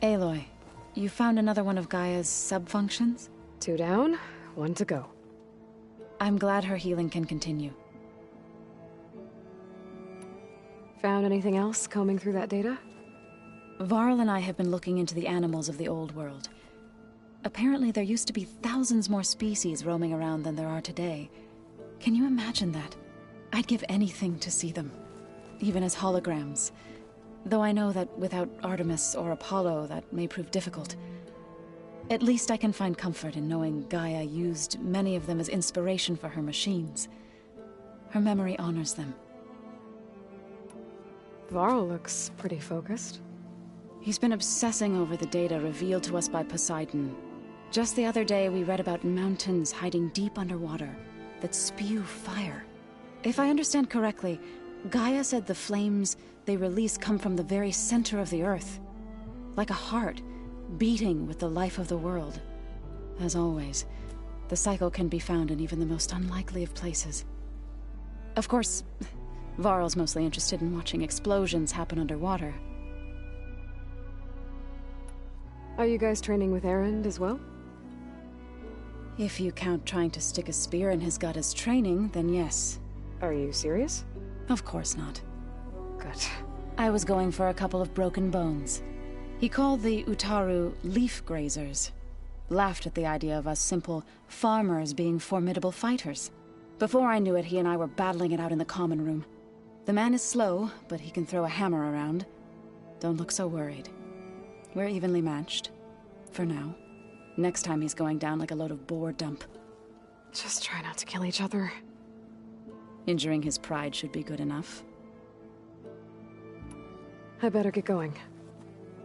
Aloy, you found another one of Gaia's sub-functions? 2 down, 1 to go. I'm glad her healing can continue. Found anything else combing through that data? Varl and I have been looking into the animals of the old world. Apparently there used to be thousands more species roaming around than there are today. Can you imagine that? I'd give anything to see them, even as holograms. Though I know that without Artemis or Apollo, that may prove difficult. At least I can find comfort in knowing Gaia used many of them as inspiration for her machines. Her memory honors them. Varl looks pretty focused. He's been obsessing over the data revealed to us by Poseidon. Just the other day, we read about mountains hiding deep underwater that spew fire. If I understand correctly, Gaia said the flames they release come from the very center of the Earth. Like a heart, beating with the life of the world. As always, the cycle can be found in even the most unlikely of places. Of course, Varl's mostly interested in watching explosions happen underwater. Are you guys training with Erend as well? If you count trying to stick a spear in his gut as training, then yes. Are you serious? Of course not. Good. I was going for a couple of broken bones. He called the Utaru leaf grazers. Laughed at the idea of us simple farmers being formidable fighters. Before I knew it, he and I were battling it out in the common room. The man is slow, but he can throw a hammer around. Don't look so worried. We're evenly matched. For now. Next time he's going down like a load of boar dump. Just try not to kill each other. Injuring his pride should be good enough. I better get going.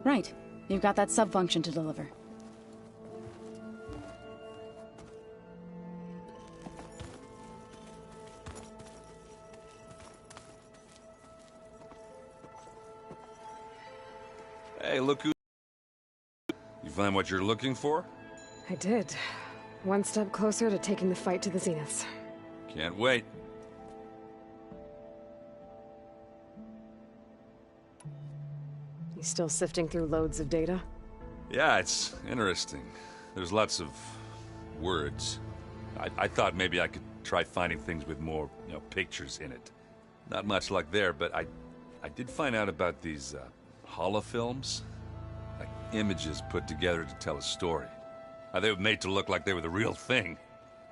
Right. You've got that sub-function to deliver. Hey, look who... You find what you're looking for? I did. One step closer to taking the fight to the Zeniths. Can't wait. You still sifting through loads of data? Yeah, it's interesting. There's lots of words. I thought maybe I could try finding things with more, pictures in it. Not much luck there, but I did find out about these holofilms. Like images put together to tell a story. They were made to look like they were the real thing.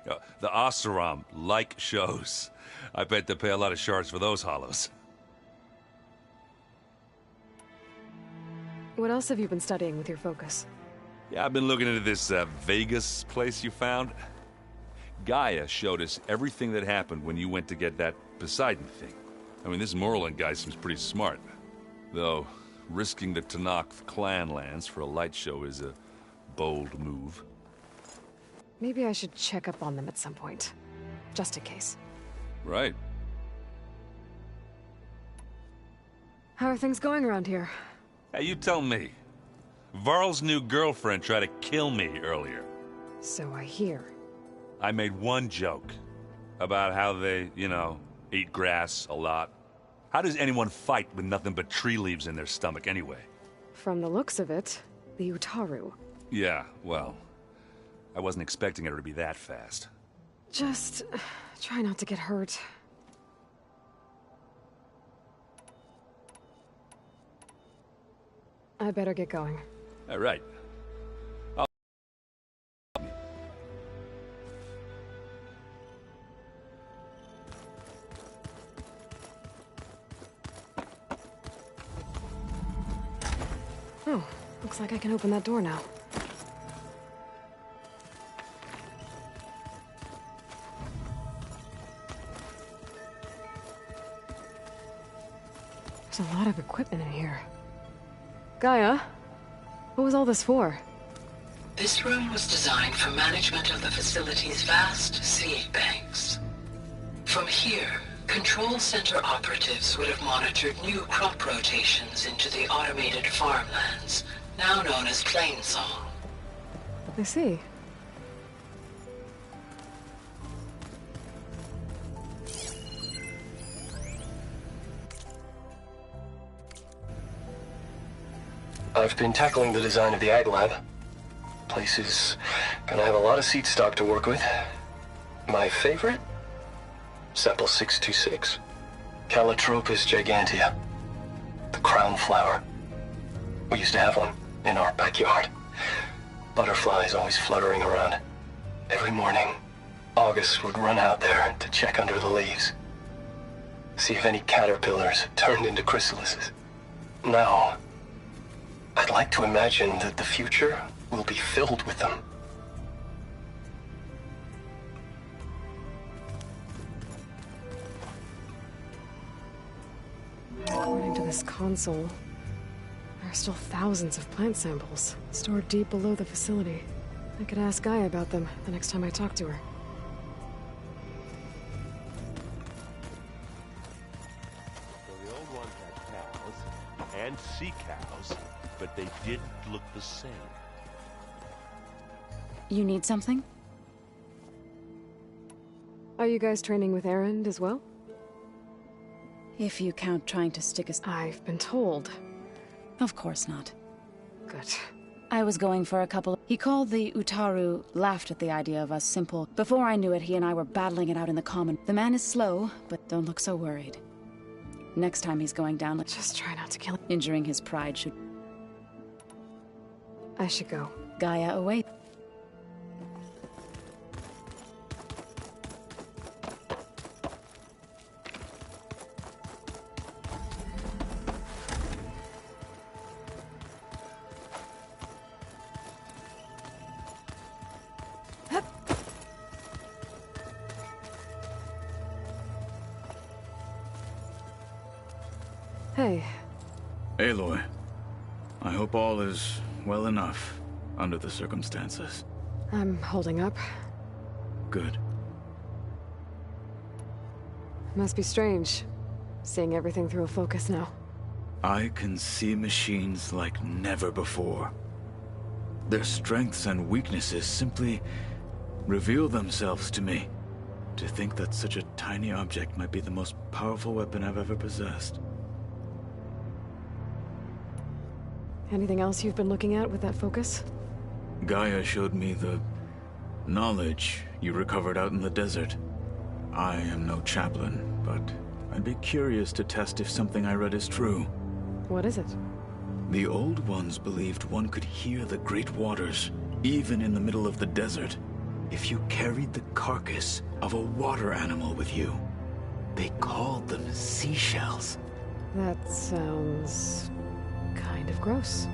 The Oseram like shows. I bet they pay a lot of shards for those hollows. What else have you been studying with your focus? Yeah, I've been looking into this Vegas place you found. Gaia showed us everything that happened when you went to get that Poseidon thing. I mean, this Merlin guy seems pretty smart. Though, risking the Tenakth clan lands for a light show is a bold move. Maybe I should check up on them at some point. Just in case. Right. How are things going around here? Hey, you tell me. Varl's new girlfriend tried to kill me earlier. So I hear. I made one joke. About how they, eat grass a lot. How does anyone fight with nothing but tree leaves in their stomach anyway? From the looks of it, the Utaru. Yeah, well, I wasn't expecting her to be that fast. Just try not to get hurt. I better get going. All right. Oh, looks like I can open that door now. There's a lot of equipment in here. Gaia, what was all this for? This room was designed for management of the facility's vast seed banks. From here, Control Center operatives would have monitored new crop rotations into the automated farmlands, now known as Plainsong. I see. I've been tackling the design of the Ag Lab. Place is gonna have a lot of seed stock to work with. My favorite? Sample 626. Calotropis gigantea. The crown flower. We used to have one in our backyard. Butterflies always fluttering around. Every morning, August would run out there to check under the leaves. See if any caterpillars turned into chrysalises. Now, I'd like to imagine that the future will be filled with them. According to this console, there are still thousands of plant samples stored deep below the facility. I could ask Gaia about them the next time I talk to her. So the old ones had cows and sea cows, but they didn't look the same. You need something? Are you guys training with Erend as well? If you count trying to stick us. I've been told. Of course not. Good. I was going for a couple. He called the Utaru, laughed at the idea of us simple. Before I knew it, he and I were battling it out in the common. The man is slow, but don't look so worried. Next time he's going down, let's Just try not to kill him. injuring his pride should. I should go. Gaia away. Hey, Aloy, I hope all is well enough under the circumstances. I'm holding up. Good. Must be strange, seeing everything through a focus now. I can see machines like never before. Their strengths and weaknesses simply reveal themselves to me. To think that such a tiny object might be the most powerful weapon I've ever possessed. Anything else you've been looking at with that focus? Gaia showed me the knowledge you recovered out in the desert. I am no chaplain, but I'd be curious to test if something I read is true. What is it? The Old Ones believed one could hear the great waters, even in the middle of the desert, if you carried the carcass of a water animal with you. They called them seashells. That sounds kind of gross.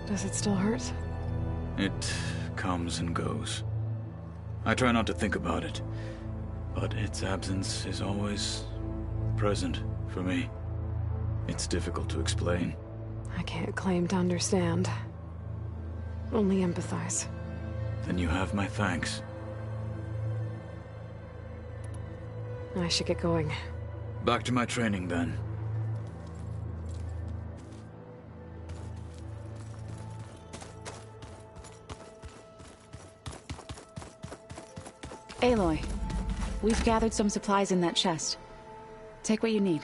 Does it still hurt? It comes and goes. I try not to think about it, but its absence is always present for me. It's difficult to explain. I can't claim to understand. Only empathize. Then you have my thanks. I should get going. Back to my training then. Aloy, we've gathered some supplies in that chest. Take what you need.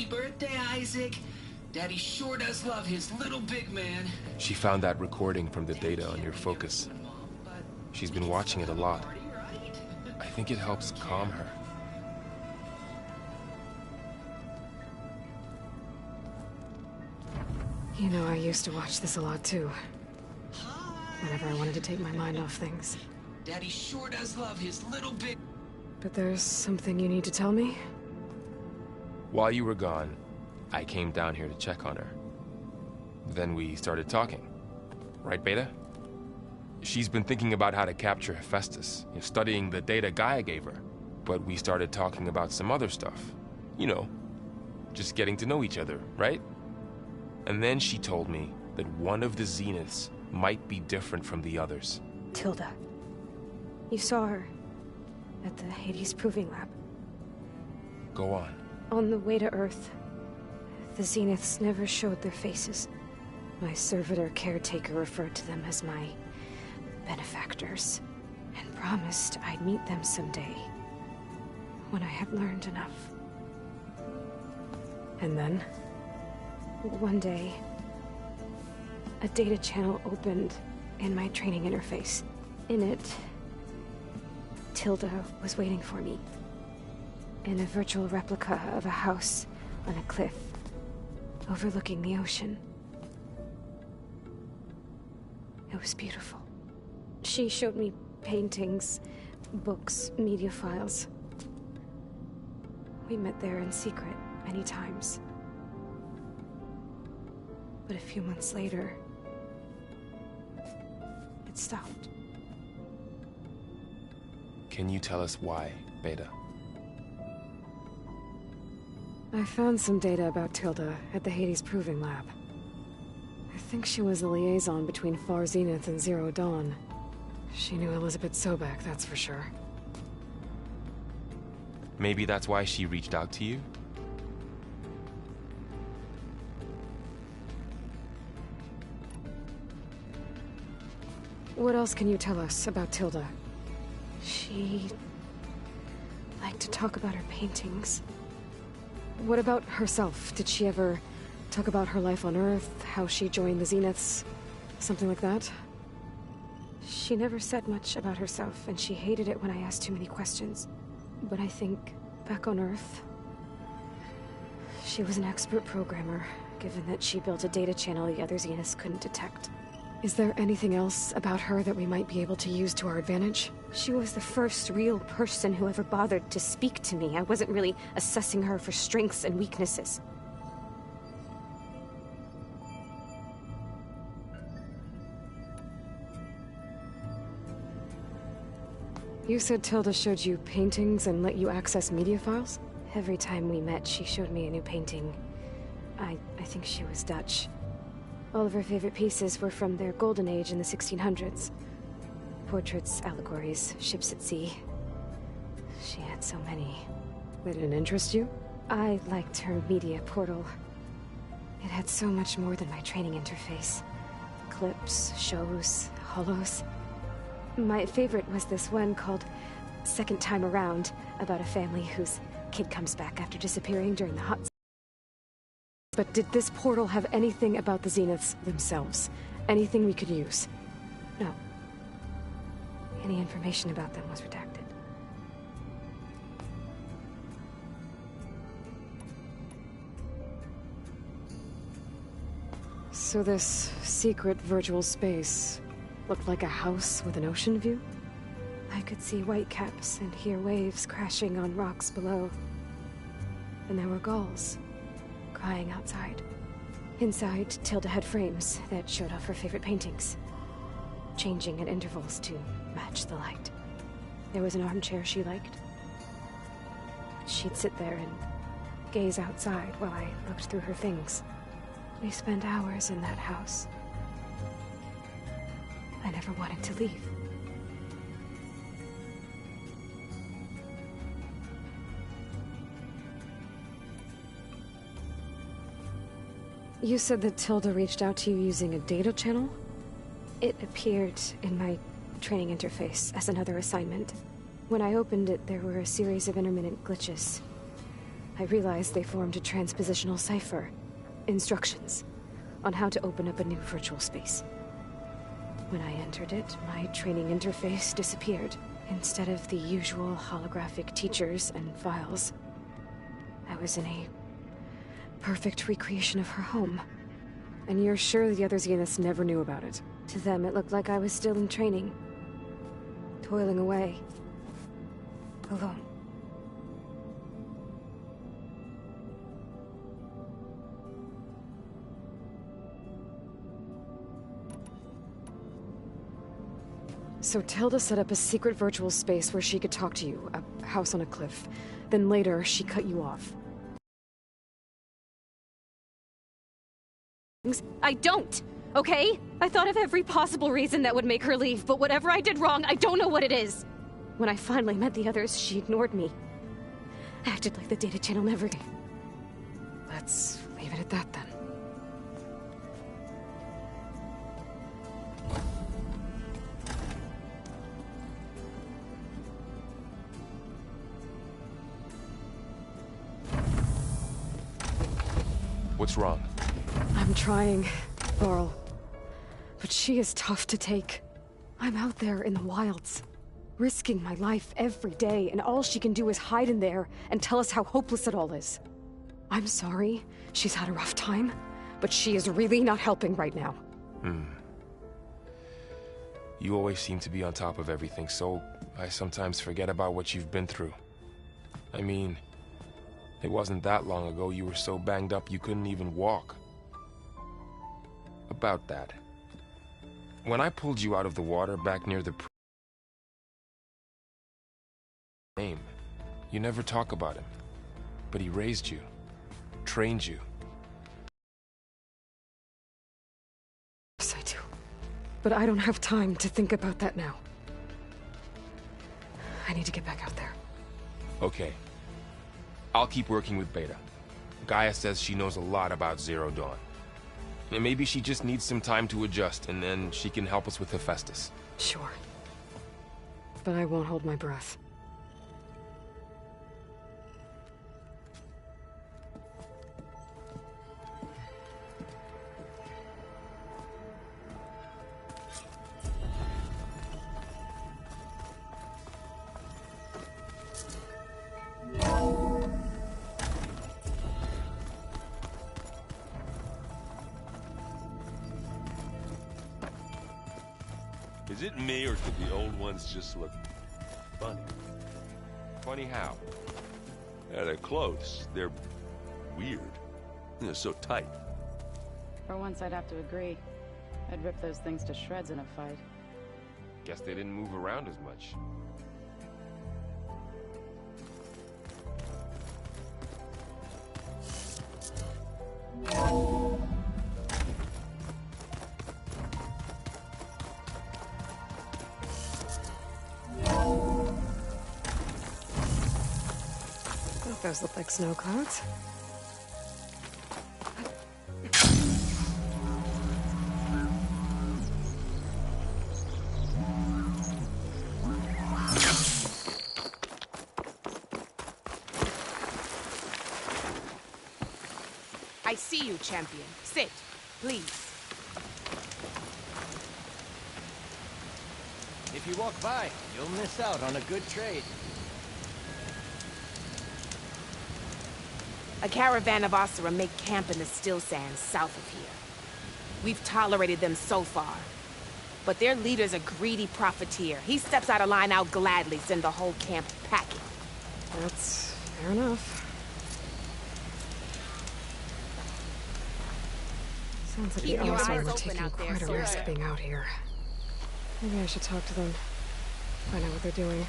Happy birthday, Isaac. Daddy sure does love his little big man. She found that recording from the data on your focus. She's been watching it a lot. I think it helps calm her. You know, I used to watch this a lot too. Whenever I wanted to take my mind off things. Daddy sure does love his little big... But there's something you need to tell me? While you were gone, I came down here to check on her. Then we started talking. Right, Beta? She's been thinking about how to capture Hephaestus, studying the data Gaia gave her. But we started talking about some other stuff. You know, just getting to know each other, right? And then she told me that one of the Zeniths might be different from the others. Tilda. You saw her at the Hades Proving Lab. Go on. On the way to Earth, the Zeniths never showed their faces. My servitor caretaker referred to them as my benefactors, and promised I'd meet them someday, when I had learned enough. And then? One day, a data channel opened in my training interface. In it, Tilda was waiting for me. In a virtual replica of a house on a cliff, overlooking the ocean. It was beautiful. She showed me paintings, books, media files. We met there in secret many times. But a few months later, it stopped. Can you tell us why, Beta? I found some data about Tilda at the Hades Proving Lab. I think she was a liaison between Far Zenith and Zero Dawn. She knew Elizabeth Sobek, that's for sure. Maybe that's why she reached out to you? What else can you tell us about Tilda? She liked to talk about her paintings. What about herself? Did she ever talk about her life on Earth, how she joined the Zeniths? Something like that? She never said much about herself, and she hated it when I asked too many questions. But I think, back on Earth, she was an expert programmer, given that she built a data channel the other Zeniths couldn't detect. Is there anything else about her that we might be able to use to our advantage? She was the first real person who ever bothered to speak to me. I wasn't really assessing her for strengths and weaknesses. You said Tilda showed you paintings and let you access media files? Every time we met, she showed me a new painting. I think she was Dutch. All of her favorite pieces were from their golden age in the 1600s. Portraits, allegories, ships at sea. She had so many. They didn't interest you? I liked her media portal. It had so much more than my training interface. Clips, shows, holos. My favorite was this one called Second Time Around, about a family whose kid comes back after disappearing during the hot... But did this portal have anything about the Zeniths themselves? Anything we could use? No. Any information about them was redacted. So this secret virtual space looked like a house with an ocean view? I could see whitecaps and hear waves crashing on rocks below. And there were gulls crying outside. Inside, Tilda had frames that showed off her favorite paintings, changing at intervals to match the light. There was an armchair she liked. She'd sit there and gaze outside while I looked through her things. We spent hours in that house. I never wanted to leave. You said that Tilda reached out to you using a data channel? It appeared in my training interface as another assignment. When I opened it, there were a series of intermittent glitches. I realized they formed a transpositional cipher. Instructions on how to open up a new virtual space. When I entered it, my training interface disappeared. Instead of the usual holographic teachers and files, I was in a perfect recreation of her home. And you're sure the other Zeniths never knew about it? To them, it looked like I was still in training. Toiling away. Alone. So Tilda set up a secret virtual space where she could talk to you, a house on a cliff. Then later, she cut you off. I don't! Okay? I thought of every possible reason that would make her leave, but whatever I did wrong, I don't know what it is! When I finally met the others, she ignored me. Acted like the data channel never did. Let's leave it at that, then. What's wrong? I'm trying, Varl. But she is tough to take. I'm out there in the wilds, risking my life every day, and all she can do is hide in there and tell us how hopeless it all is. I'm sorry, she's had a rough time, but she is really not helping right now. You always seem to be on top of everything, so I sometimes forget about what you've been through. I mean, it wasn't that long ago you were so banged up you couldn't even walk. About that. When I pulled you out of the water back near the name, you never talk about him. But he raised you, trained you. Yes, I do. But I don't have time to think about that now. I need to get back out there. Okay. I'll keep working with Beta. Gaia says she knows a lot about Zero Dawn. And maybe she just needs some time to adjust, and then she can help us with Hephaestus. Sure. But I won't hold my breath. Is it me, or do the old ones just look funny? Funny how? Yeah, their clothes, they're weird. They're so tight. For once, I'd have to agree. I'd rip those things to shreds in a fight. Guess they didn't move around as much. Those look like snow clouds. I see you, champion. Sit, please. If you walk by, you'll miss out on a good trade. A caravan of Asura make camp in the still sands south of here. We've tolerated them so far. But their leader's a greedy profiteer. He steps out of line, I'll gladly send the whole camp packing. That's fair enough. Sounds like the Asura are taking quite a risk being out here. Maybe I should talk to them. Find out what they're doing.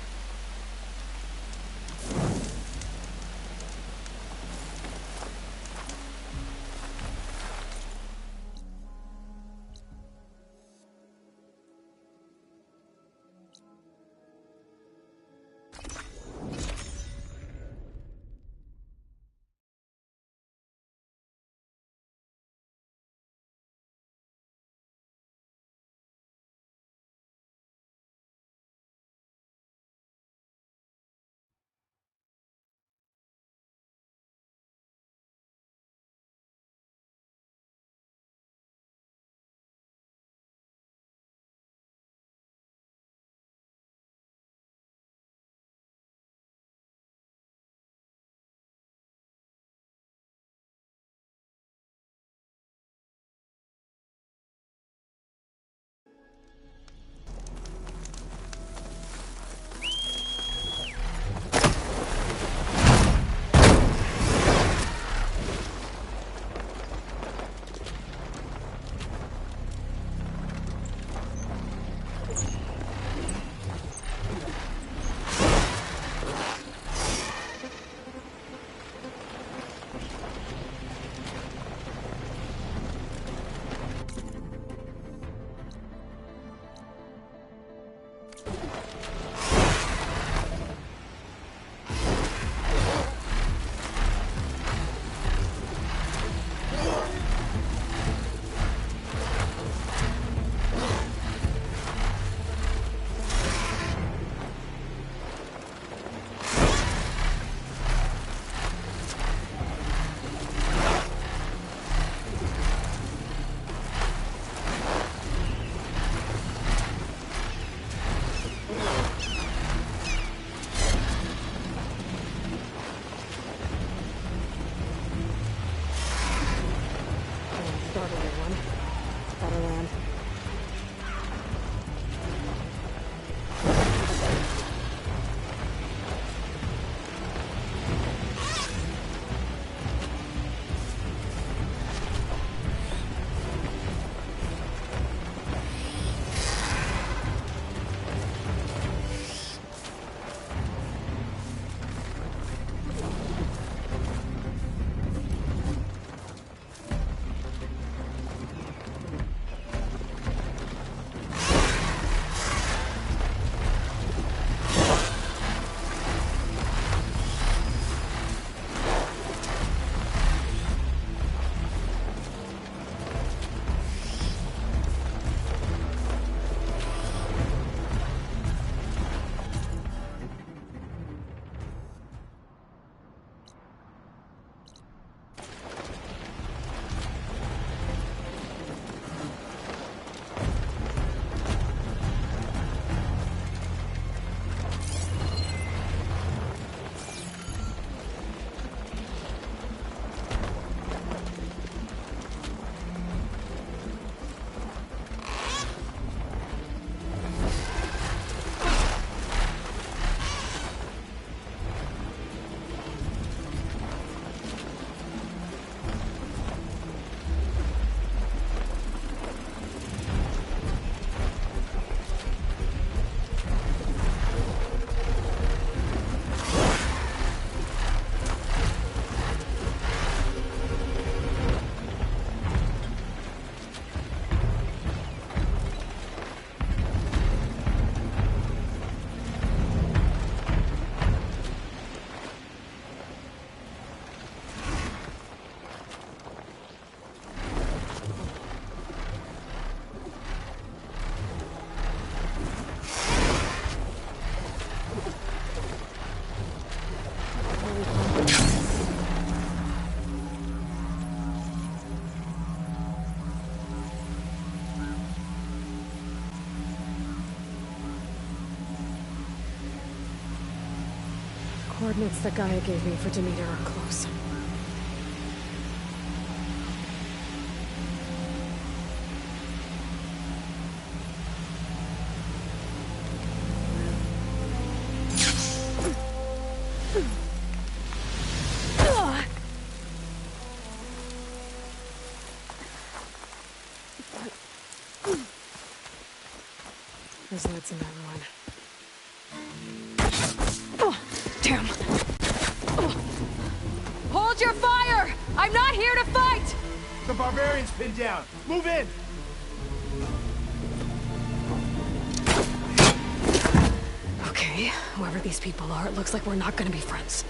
Coordinates that Gaia gave me for Demeter are close. There's lights in that ruin. Oh, damn. Oh. Hold your fire! I'm not here to fight! The barbarian's pinned down. Move in! Okay, whoever these people are, it looks like we're not gonna be friends.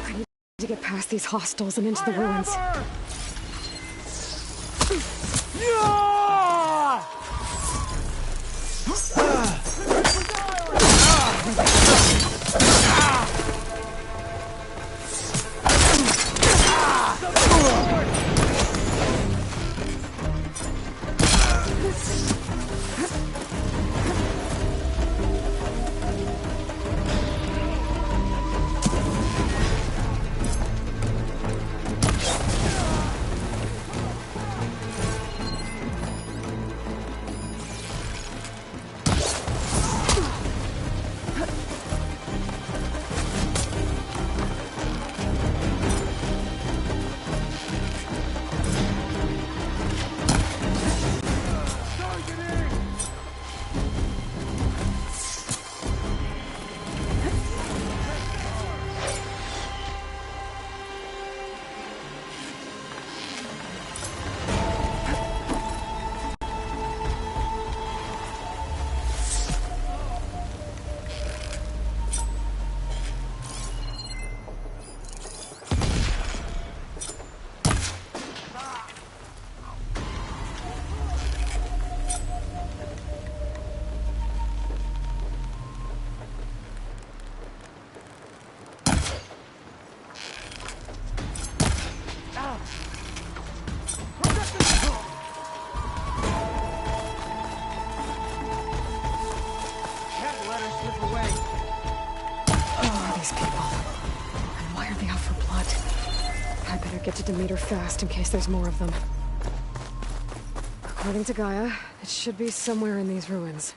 I need to get past these hostels and into the ruins. Better get to Demeter fast in case there's more of them. According to Gaia, it should be somewhere in these ruins.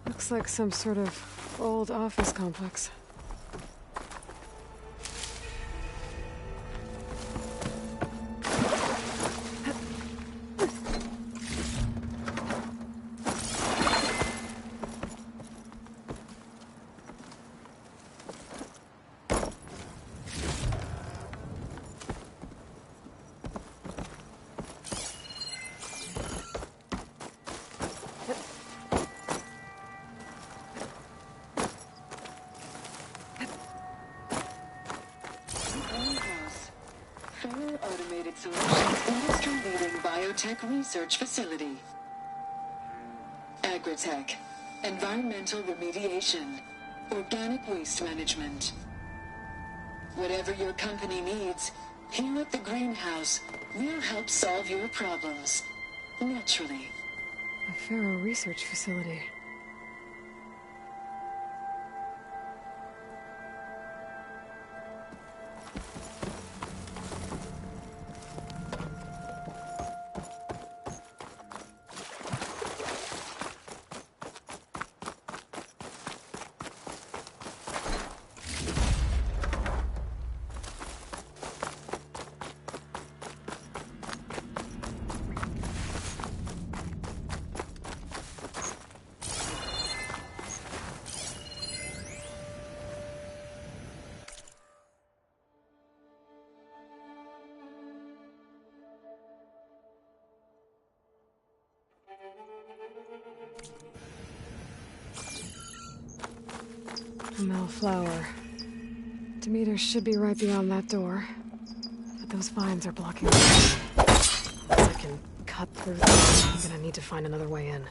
Looks like some sort of old office complex. Automated Solutions industry-leading biotech research facility. Agritech, environmental remediation, organic waste management. Whatever your company needs, here at the greenhouse, we'll help solve your problems. Naturally. A Pharaoh research facility. Mel flower. Demeter should be right beyond that door. But those vines are blocking the way. Unless I can cut through them, I'm gonna need to find another way in.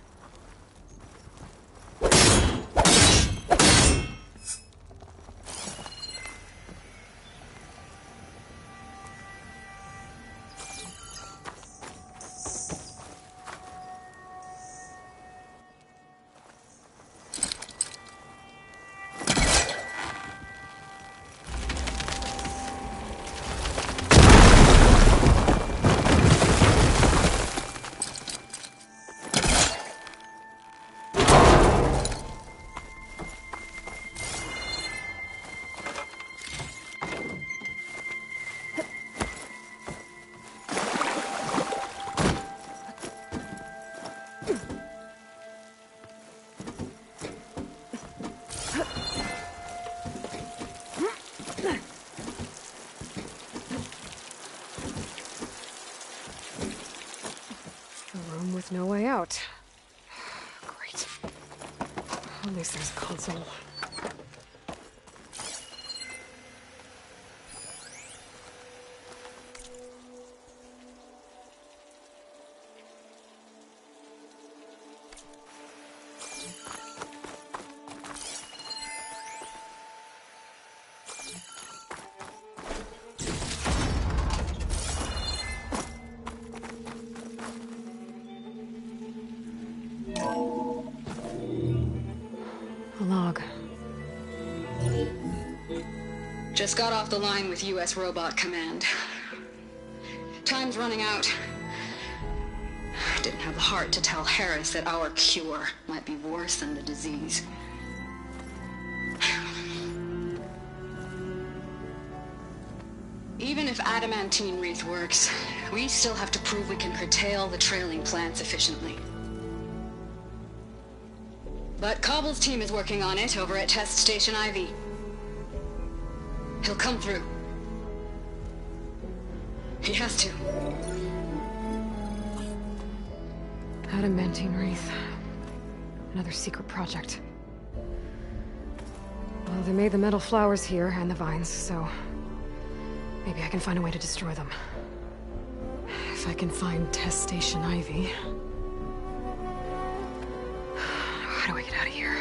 with no way out. Great. At least there's a console. Just got off the line with US Robot Command. Time's running out. Didn't have the heart to tell Harris that our cure might be worse than the disease. Even if adamantine wreath works, we still have to prove we can curtail the trailing plants efficiently. But Cobble's team is working on it over at Test Station Ivy. He'll come through. He has to. Adamantine wreath. Another secret project. Well, they made the metal flowers here and the vines, so maybe I can find a way to destroy them. If I can find Test Station Ivy. How do I get out of here?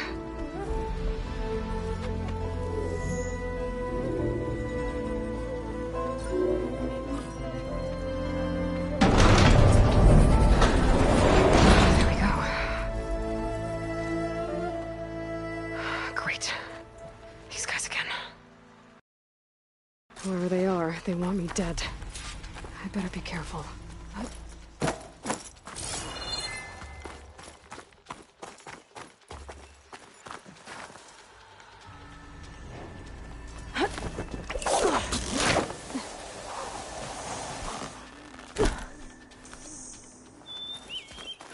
Whoever they are, they want me dead. I better be careful.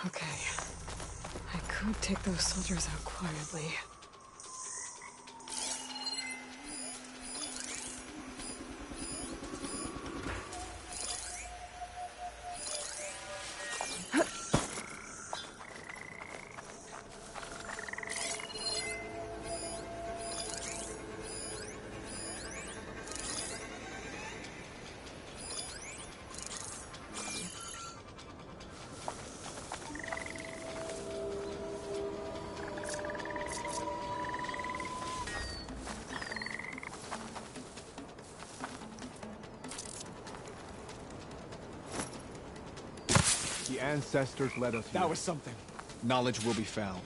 Okay. I could take those soldiers out quietly. The ancestors led us here. That was something. Knowledge will be found.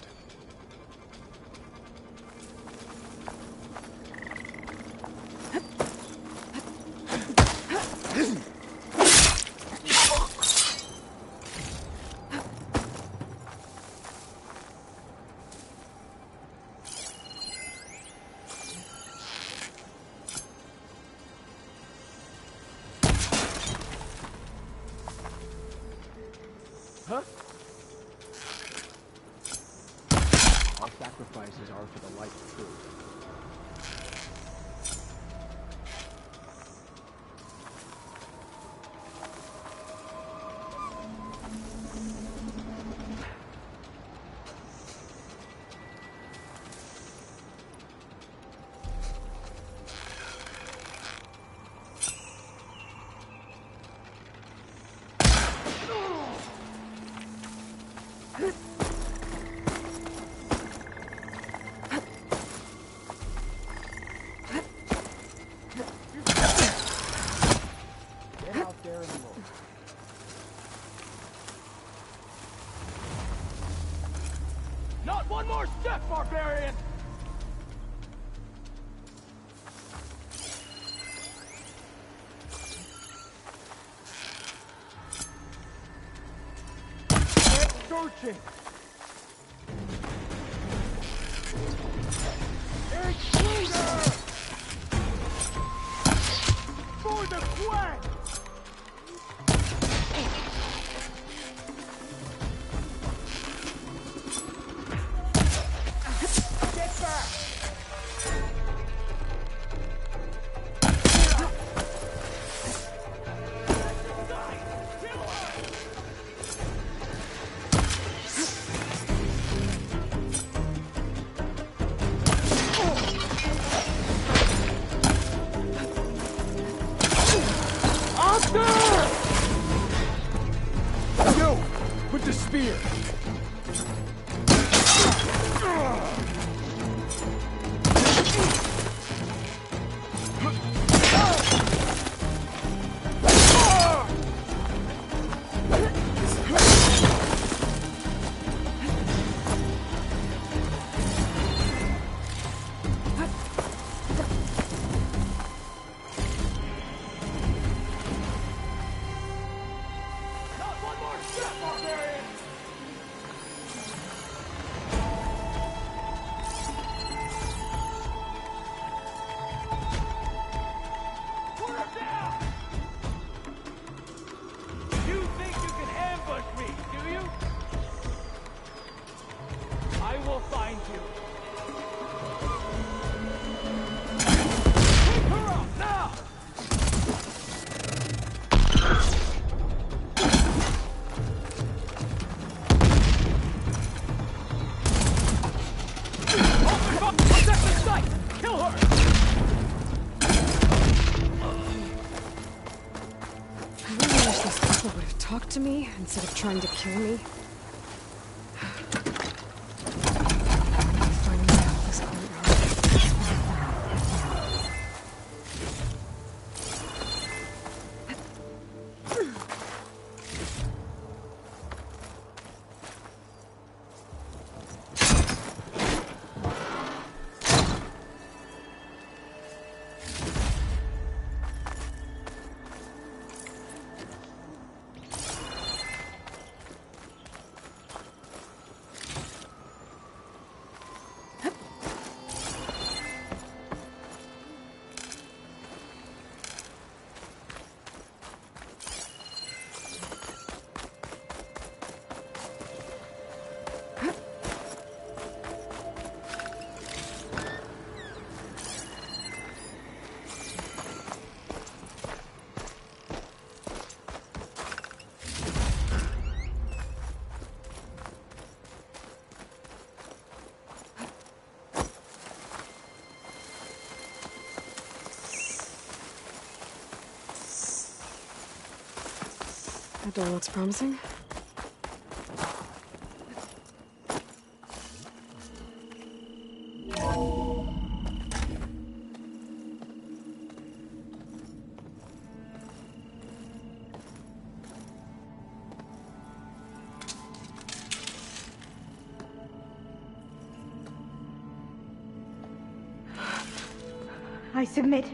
Huh? Our sacrifices are for the light of truth. Not one more step, barbarian! Searching! Intruder! For the quest! Get back! Yo! With the spear! To me instead of trying to kill me. Finding out this That door looks promising. I submit.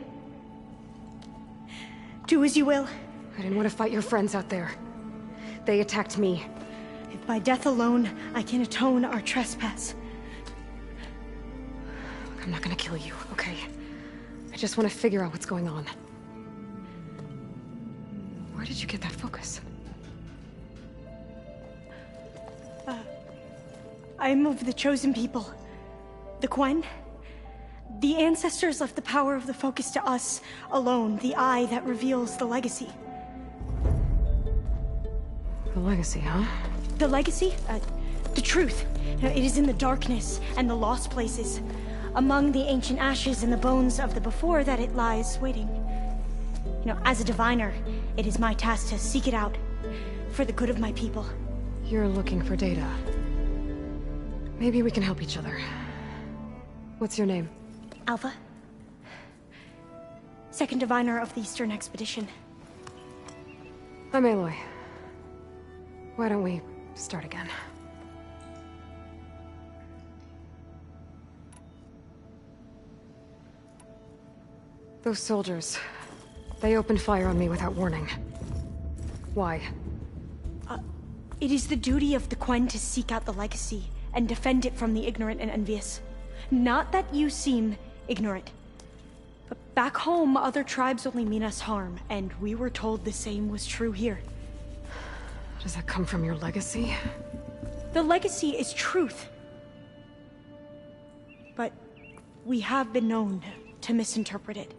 Do as you will. I didn't want to fight your friends out there. They attacked me. If by death alone I can atone our trespass. Look, I'm not gonna kill you, okay? I just want to figure out what's going on. Where did you get that focus? I'm of the chosen people. The Quen. The ancestors left the power of the focus to us alone, the eye that reveals the legacy. The legacy, huh? The legacy? The truth. It is in the darkness and the lost places, among the ancient ashes and the bones of the before that it lies waiting. As a diviner, it is my task to seek it out, for the good of my people. You're looking for data. Maybe we can help each other. What's your name? Alpha. Second diviner of the Eastern Expedition. I'm Aloy. Why don't we start again? Those soldiers, they opened fire on me without warning. Why? It is the duty of the Quen to seek out the legacy and defend it from the ignorant and envious. Not that you seem ignorant. But back home, other tribes only mean us harm, and we were told the same was true here. Does that come from your legacy? The legacy is truth. But we have been known to misinterpret it.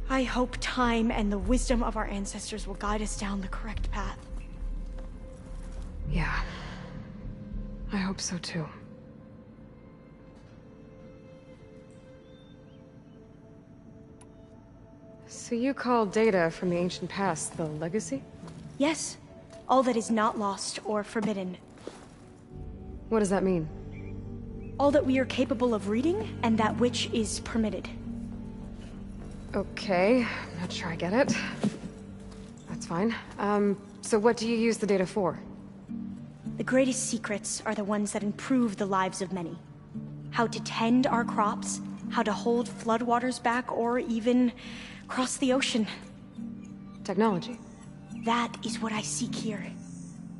I hope time and the wisdom of our ancestors will guide us down the correct path. Yeah. I hope so too. So you call data from the ancient past the legacy? Yes. All that is not lost or forbidden. What does that mean? All that we are capable of reading, and that which is permitted. Okay, I'm not sure I get it. That's fine. So what do you use the data for? The greatest secrets are the ones that improve the lives of many. How to tend our crops, how to hold floodwaters back, or even cross the ocean. Technology. That is what I seek here.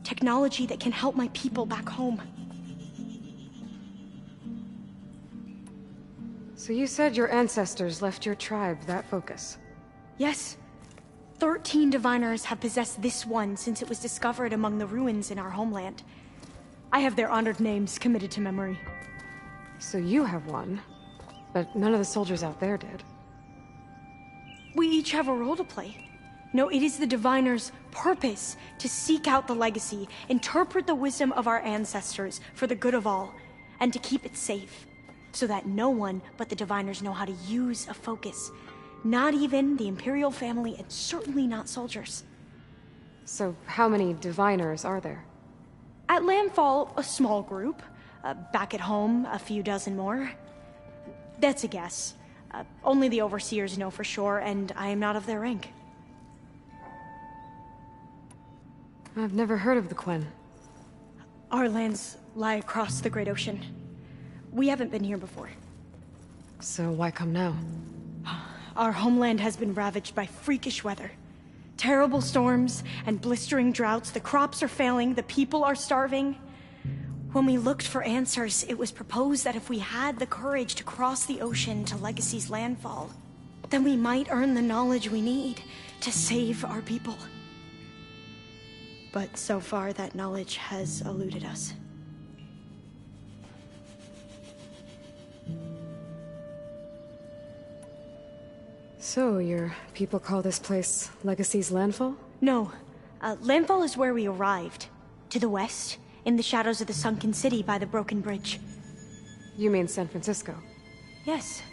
Technology that can help my people back home. So you said your ancestors left your tribe that focus? Yes. 13 diviners have possessed this one since it was discovered among the ruins in our homeland. I have their honored names committed to memory. So you have one, but none of the soldiers out there did. We each have a role to play. No, it is the diviner's purpose to seek out the legacy, interpret the wisdom of our ancestors for the good of all, and to keep it safe, so that no one but the diviners know how to use a focus. Not even the Imperial family, and certainly not soldiers. So how many diviners are there? At Landfall, a small group. Back at home, a few dozen more. That's a guess. Only the overseers know for sure, and I am not of their rank. I've never heard of the Quen. Our lands lie across the Great Ocean. We haven't been here before. So why come now? Our homeland has been ravaged by freakish weather. Terrible storms and blistering droughts. The crops are failing, the people are starving. When we looked for answers, it was proposed that if we had the courage to cross the ocean to Legacy's landfall, then we might earn the knowledge we need to save our people. But so far, that knowledge has eluded us. So, your people call this place Legacy's landfall? No. Landfall is where we arrived. To the west, in the shadows of the sunken city by the broken bridge. You mean San Francisco? Yes.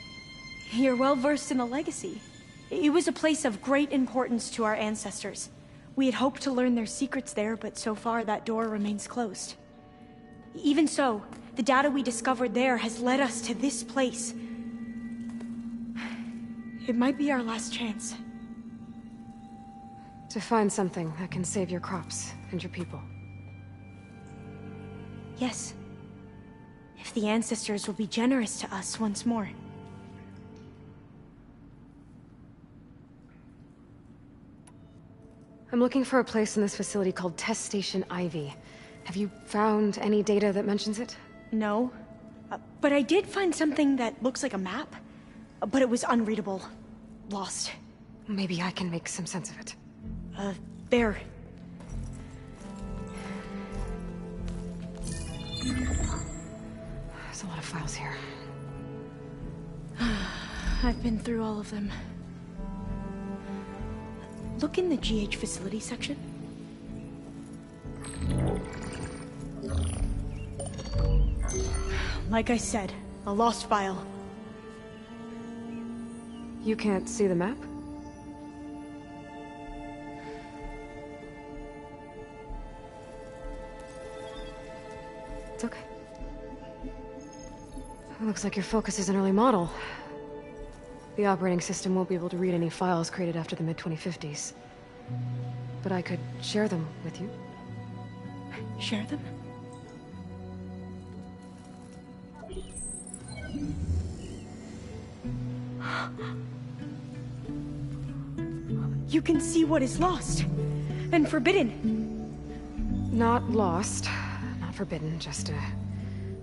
You're well versed in the Legacy. It was a place of great importance to our ancestors. We had hoped to learn their secrets there, but so far that door remains closed. Even so, the data we discovered there has led us to this place. It might be our last chance. To find something that can save your crops and your people. Yes. If the ancestors will be generous to us once more. I'm looking for a place in this facility called Test Station Ivy. Have you found any data that mentions it? No. But I did find something that looks like a map. But it was unreadable. Lost. Maybe I can make some sense of it. There. There's a lot of files here. I've been through all of them. Look in the GH facility section. Like I said, a lost file. You can't see the map? It's okay. It looks like your focus is an early model. The operating system won't be able to read any files created after the mid-2050s. But I could share them with you. Share them? You can see what is lost and forbidden. Not lost, not forbidden, just a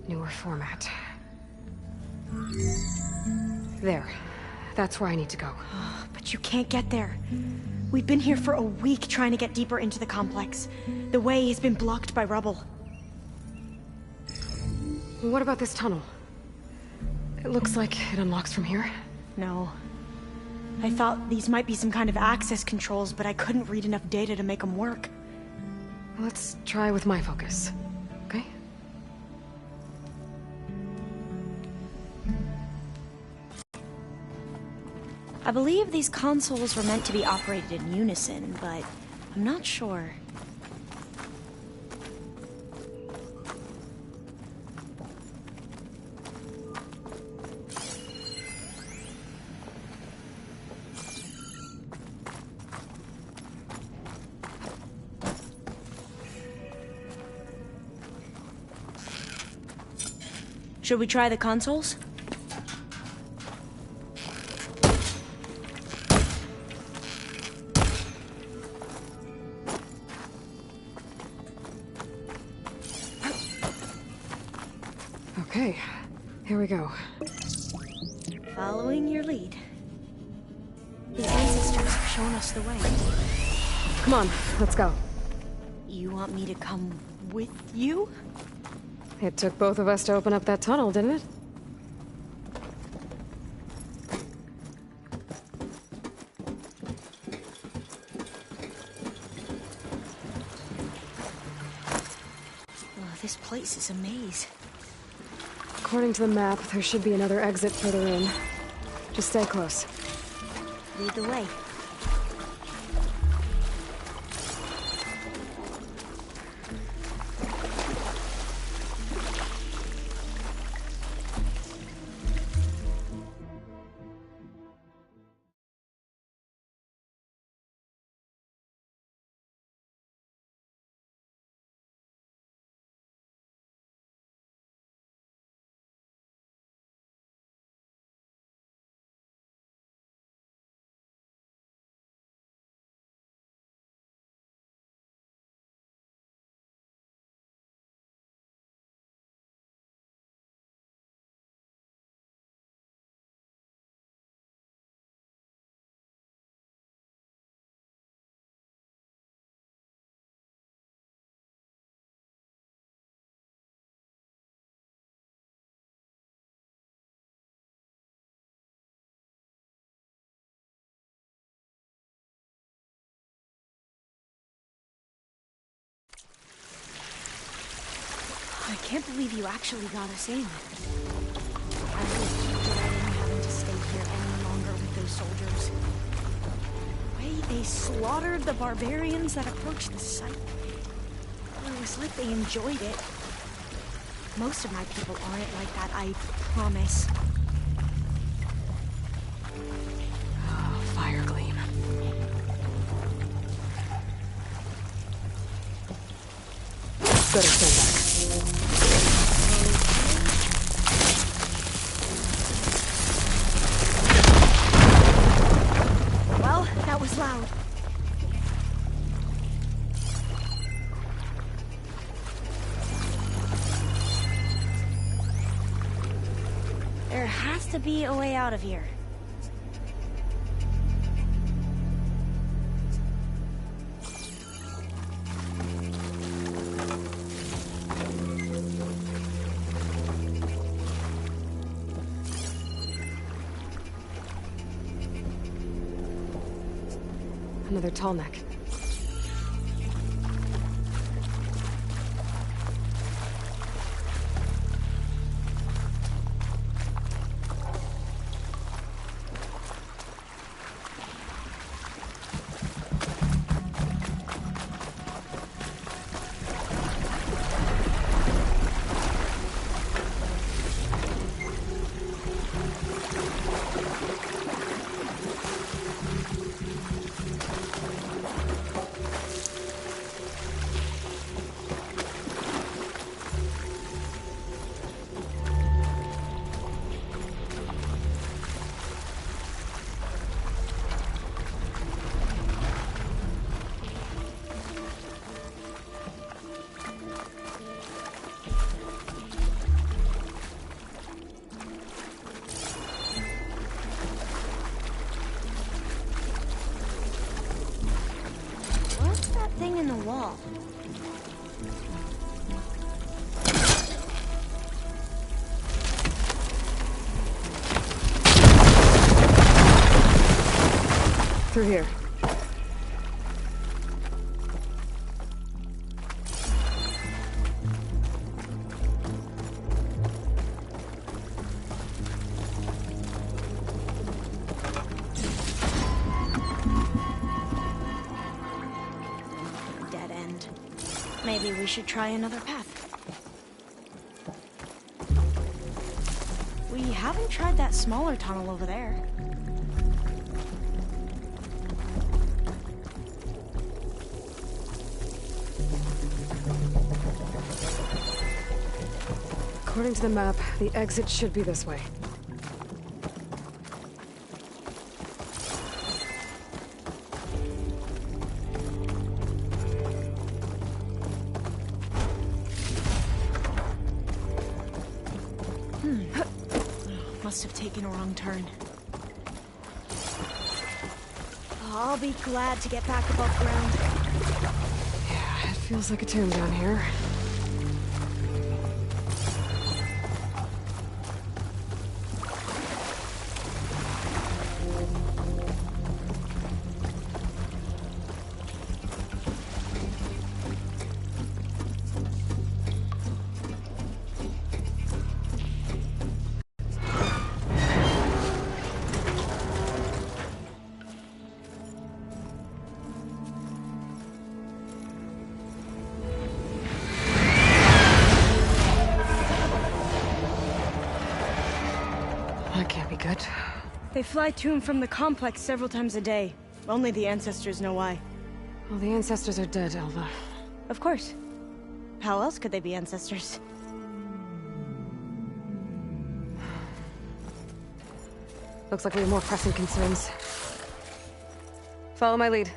newer format. There. That's where I need to go. But you can't get there. We've been here for a week trying to get deeper into the complex. The way has been blocked by rubble. What about this tunnel? It looks like it unlocks from here. No. I thought these might be some kind of access controls, but I couldn't read enough data to make them work. Let's try with my focus, okay? I believe these consoles were meant to be operated in unison, but I'm not sure. Should we try the consoles? Okay, here we go. Following your lead. The ancestors have shown us the way. Come on, let's go. You want me to come with you? It took both of us to open up that tunnel, didn't it? Oh, this place is a maze. According to the map, there should be another exit further in. Just stay close. Lead the way. I can't believe you actually got us in. I was dreading having to stay here any longer with those soldiers. The way they slaughtered the barbarians that approached the site. It was like they enjoyed it. Most of my people aren't like that, I promise. Oh, fire gleam. Better stand back. Well, that was loud. There has to be a way out of here. Another tall neck. Thing in the wall. Through here. Maybe we should try another path. We haven't tried that smaller tunnel over there. According to the map, the exit should be this way. Must have taken a wrong turn. I'll be glad to get back above ground. Yeah, it feels like a tomb down here. That can't be good. They fly to and from the complex several times a day. Only the ancestors know why. Well, the ancestors are dead, Elva. Of course. How else could they be ancestors? Looks like we have more pressing concerns. Follow my lead.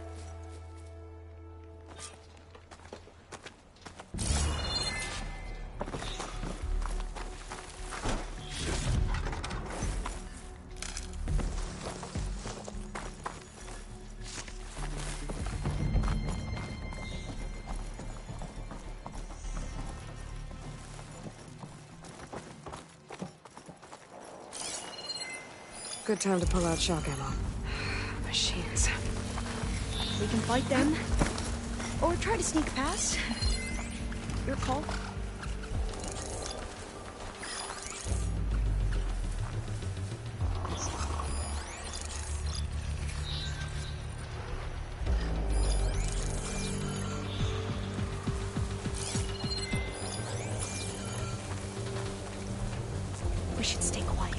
Good time to pull out shock ammo. Machines. We can fight them. Or try to sneak past. Your call. We should stay quiet.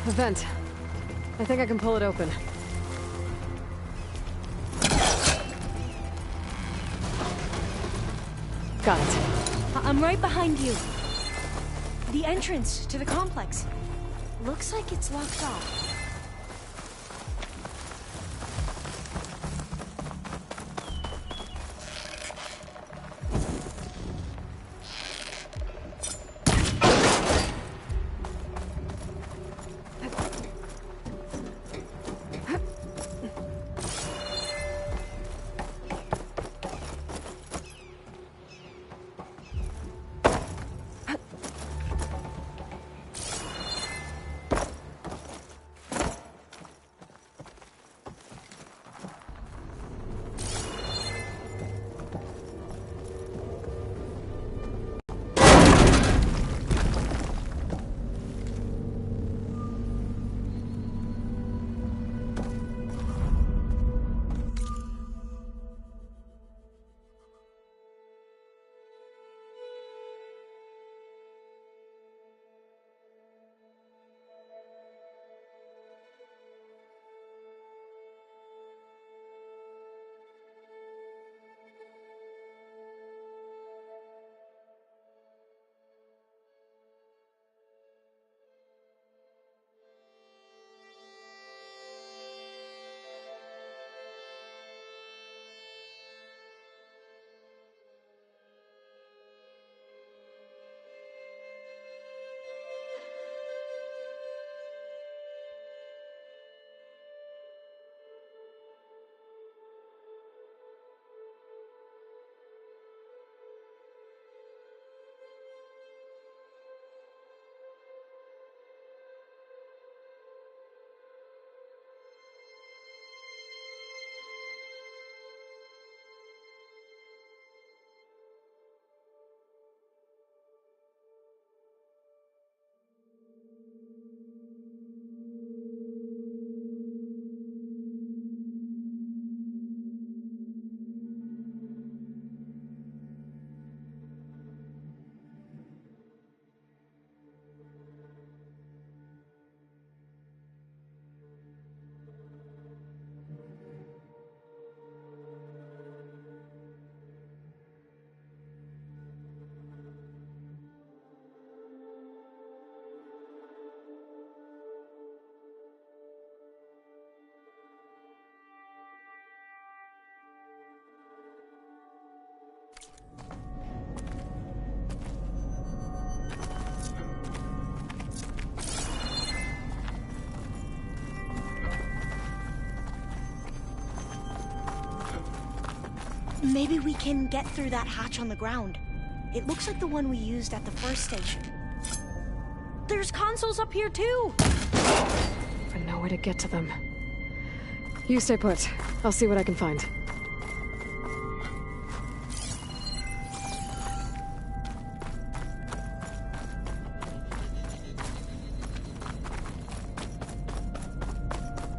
The vent. I think I can pull it open. Got it. I'm right behind you. The entrance to the complex. Looks like it's locked off. Maybe we can get through that hatch on the ground. It looks like the one we used at the first station. There's consoles up here too! But no way to get to them. You stay put. I'll see what I can find.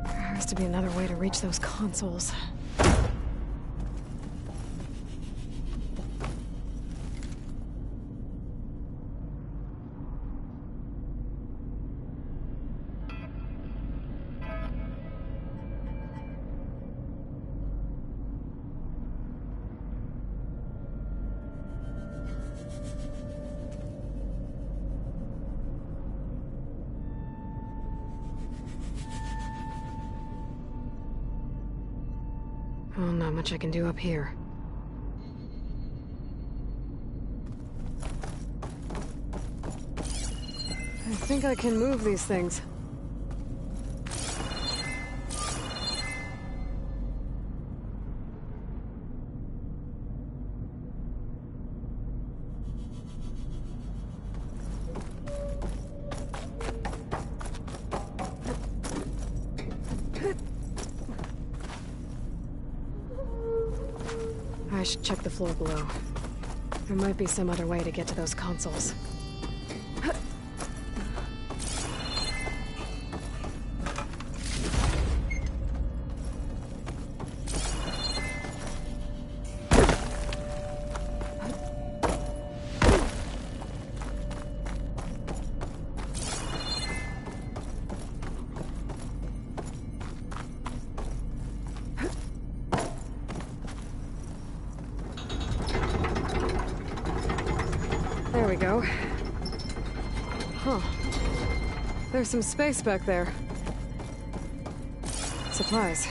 There has to be another way to reach those consoles. Well, not much I can do up here. I think I can move these things. I should check the floor below. There might be some other way to get to those consoles. go. Huh. There's some space back there. Supplies.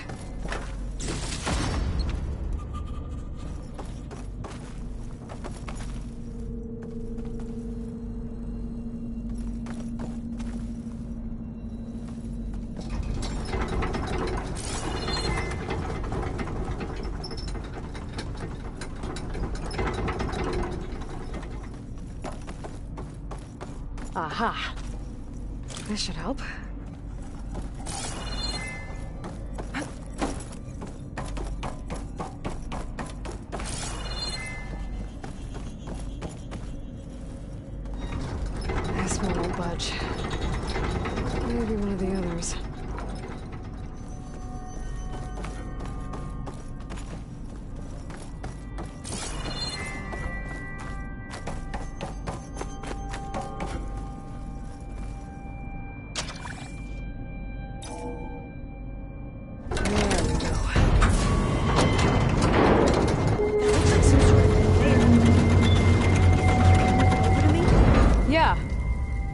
Aha. This should help. This one won't budge. Maybe one of the others.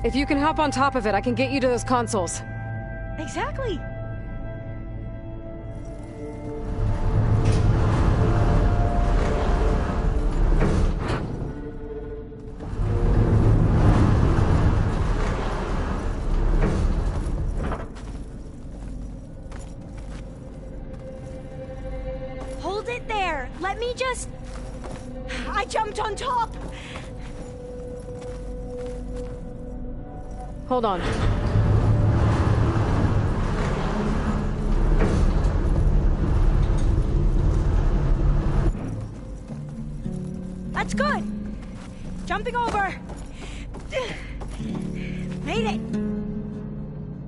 If you can hop on top of it, I can get you to those consoles. Exactly. Hold it there. Let me just... I jumped on top. Hold on. That's good. Jumping over. Made it.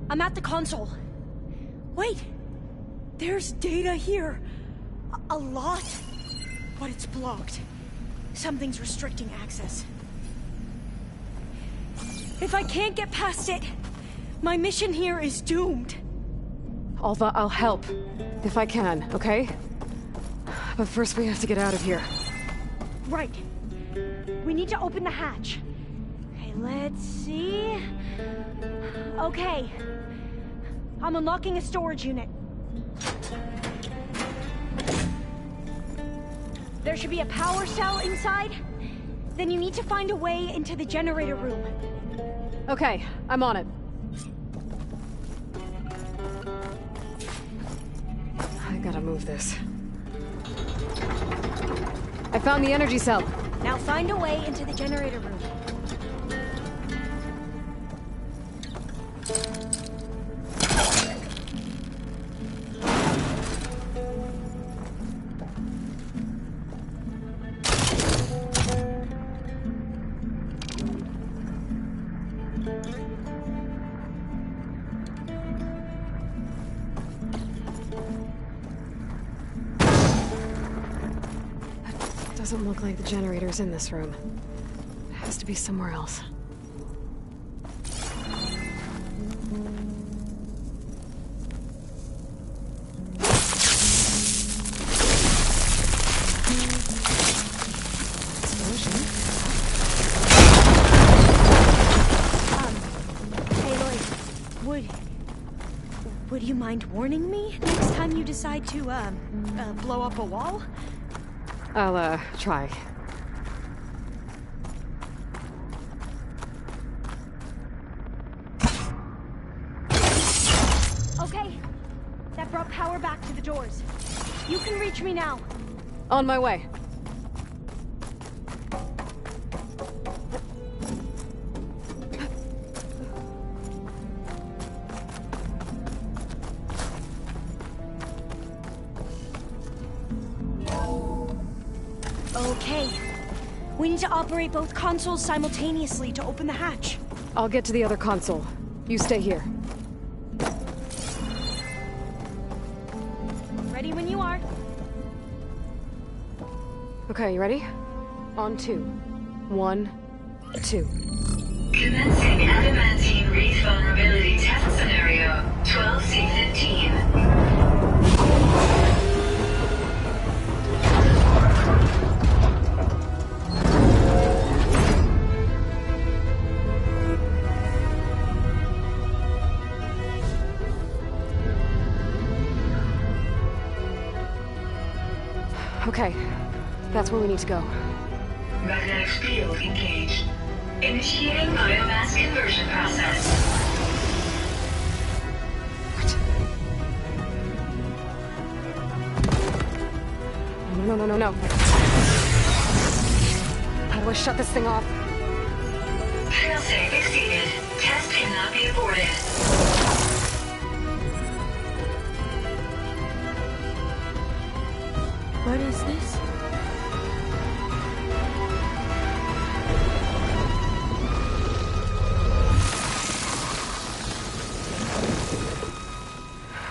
I'm at the console. Wait. There's data here. A lot. But it's blocked. Something's restricting access. If I can't get past it, my mission here is doomed. Alva, I'll help. If I can, okay? But first we have to get out of here. Right. We need to open the hatch. Okay, let's see... Okay. I'm unlocking a storage unit. There should be a power cell inside. Then you need to find a way into the generator room. Okay, I'm on it. I gotta move this. I found the energy cell. Now find a way into the generator room. Doesn't look like the generator's in this room. It has to be somewhere else. Hey Lloyd, would you mind warning me next time you decide to, blow up a wall? I'll, try. Okay. That brought power back to the doors. You can reach me now. On my way. Okay. We need to operate both consoles simultaneously to open the hatch. I'll get to the other console. You stay here. Ready when you are. Okay, you ready? On 2. 1, 2. Commencing adamantine wreath vulnerability test scenario 12C15. Okay. That's where we need to go. Magnetic field engaged. Initiating biomass conversion process. No. How do I shut this thing off? Failsafe exceeded. Test cannot be aborted. What is this?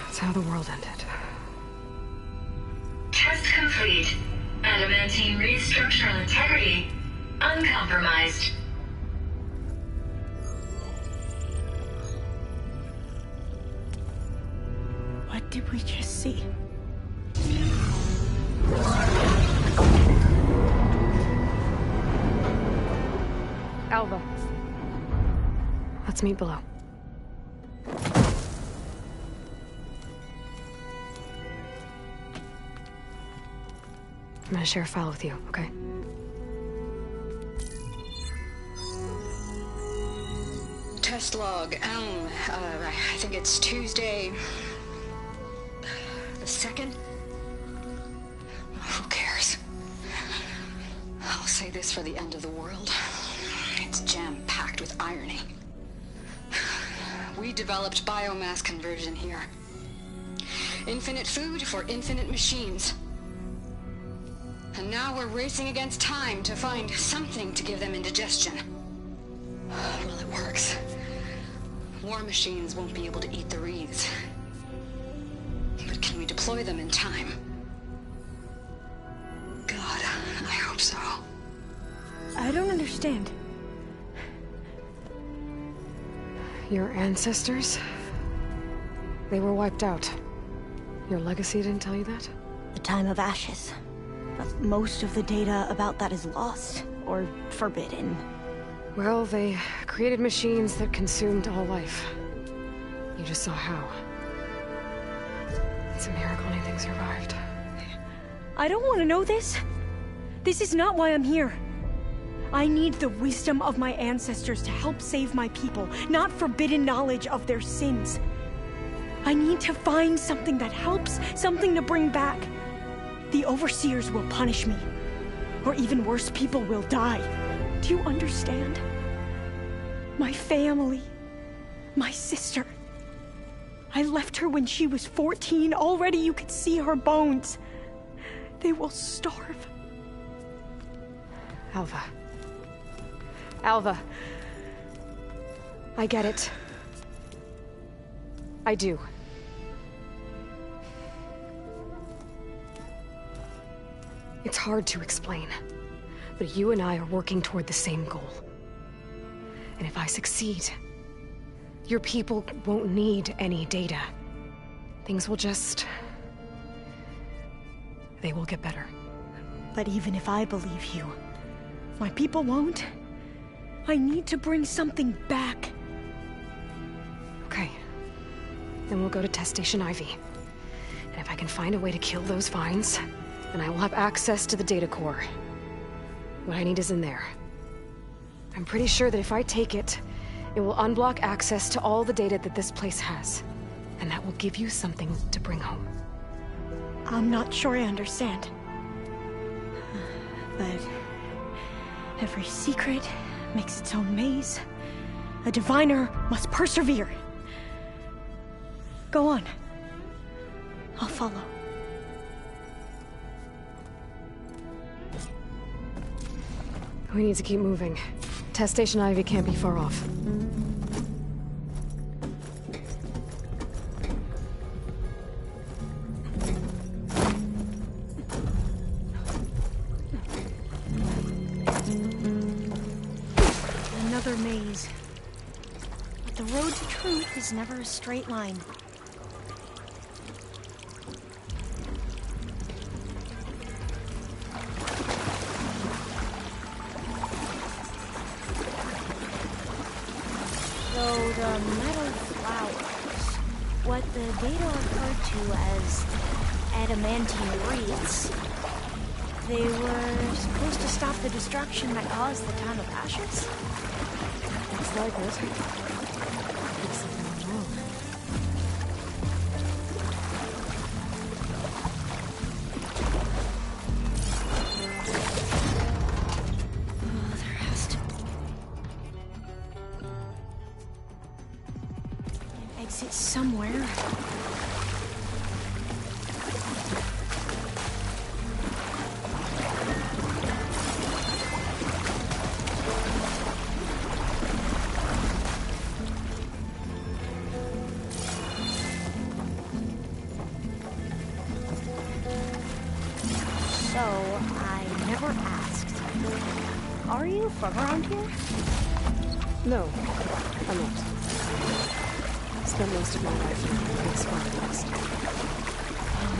That's how the world ended. Test complete. Adamantine read structural integrity uncompromised. What did we just see? Alva. Let's meet below. I'm gonna share a file with you, okay? Test log, Elm. I think it's Tuesday... the 2nd? Who cares? I'll say this for the end of the world. It's jam-packed with irony. We developed biomass conversion here. Infinite food for infinite machines. And now we're racing against time to find something to give them indigestion. Well, it works. War machines won't be able to eat the wreaths. But can we deploy them in time? God, I hope so. I don't understand. Your ancestors? They were wiped out. Your legacy didn't tell you that? The time of ashes. But most of the data about that is lost, or forbidden. Well, they created machines that consumed all life. You just saw how. It's a miracle anything survived. I don't want to know this. This is not why I'm here. I need the wisdom of my ancestors to help save my people, not forbidden knowledge of their sins. I need to find something that helps, something to bring back. The Overseers will punish me. Or even worse, people will die. Do you understand? My family. My sister. I left her when she was 14. Already you could see her bones. They will starve. Alva. Alva. I get it. I do. It's hard to explain, but you and I are working toward the same goal. And if I succeed, your people won't need any data. Things will just... they will get better. But even if I believe you, my people won't. I need to bring something back. Okay. Then we'll go to Test Station Ivy. And if I can find a way to kill those vines, then I will have access to the data core. What I need is in there. I'm pretty sure that if I take it, it will unblock access to all the data that this place has. And that will give you something to bring home. I'm not sure I understand. But every secret makes its own maze. A diviner must persevere. Go on. I'll follow. We need to keep moving. Test Station Ivy can't be far off. Another maze. But the road to truth is never a straight line. So the metal flowers, what the data referred to as adamantine wreaths, They were supposed to stop the destruction that caused the Town of Ashes? Looks like it. There's something wrong. Oh, there has to be an exit somewhere. So, I never asked. Are you from around here? No, I'm not. Spent most of my life in this far west.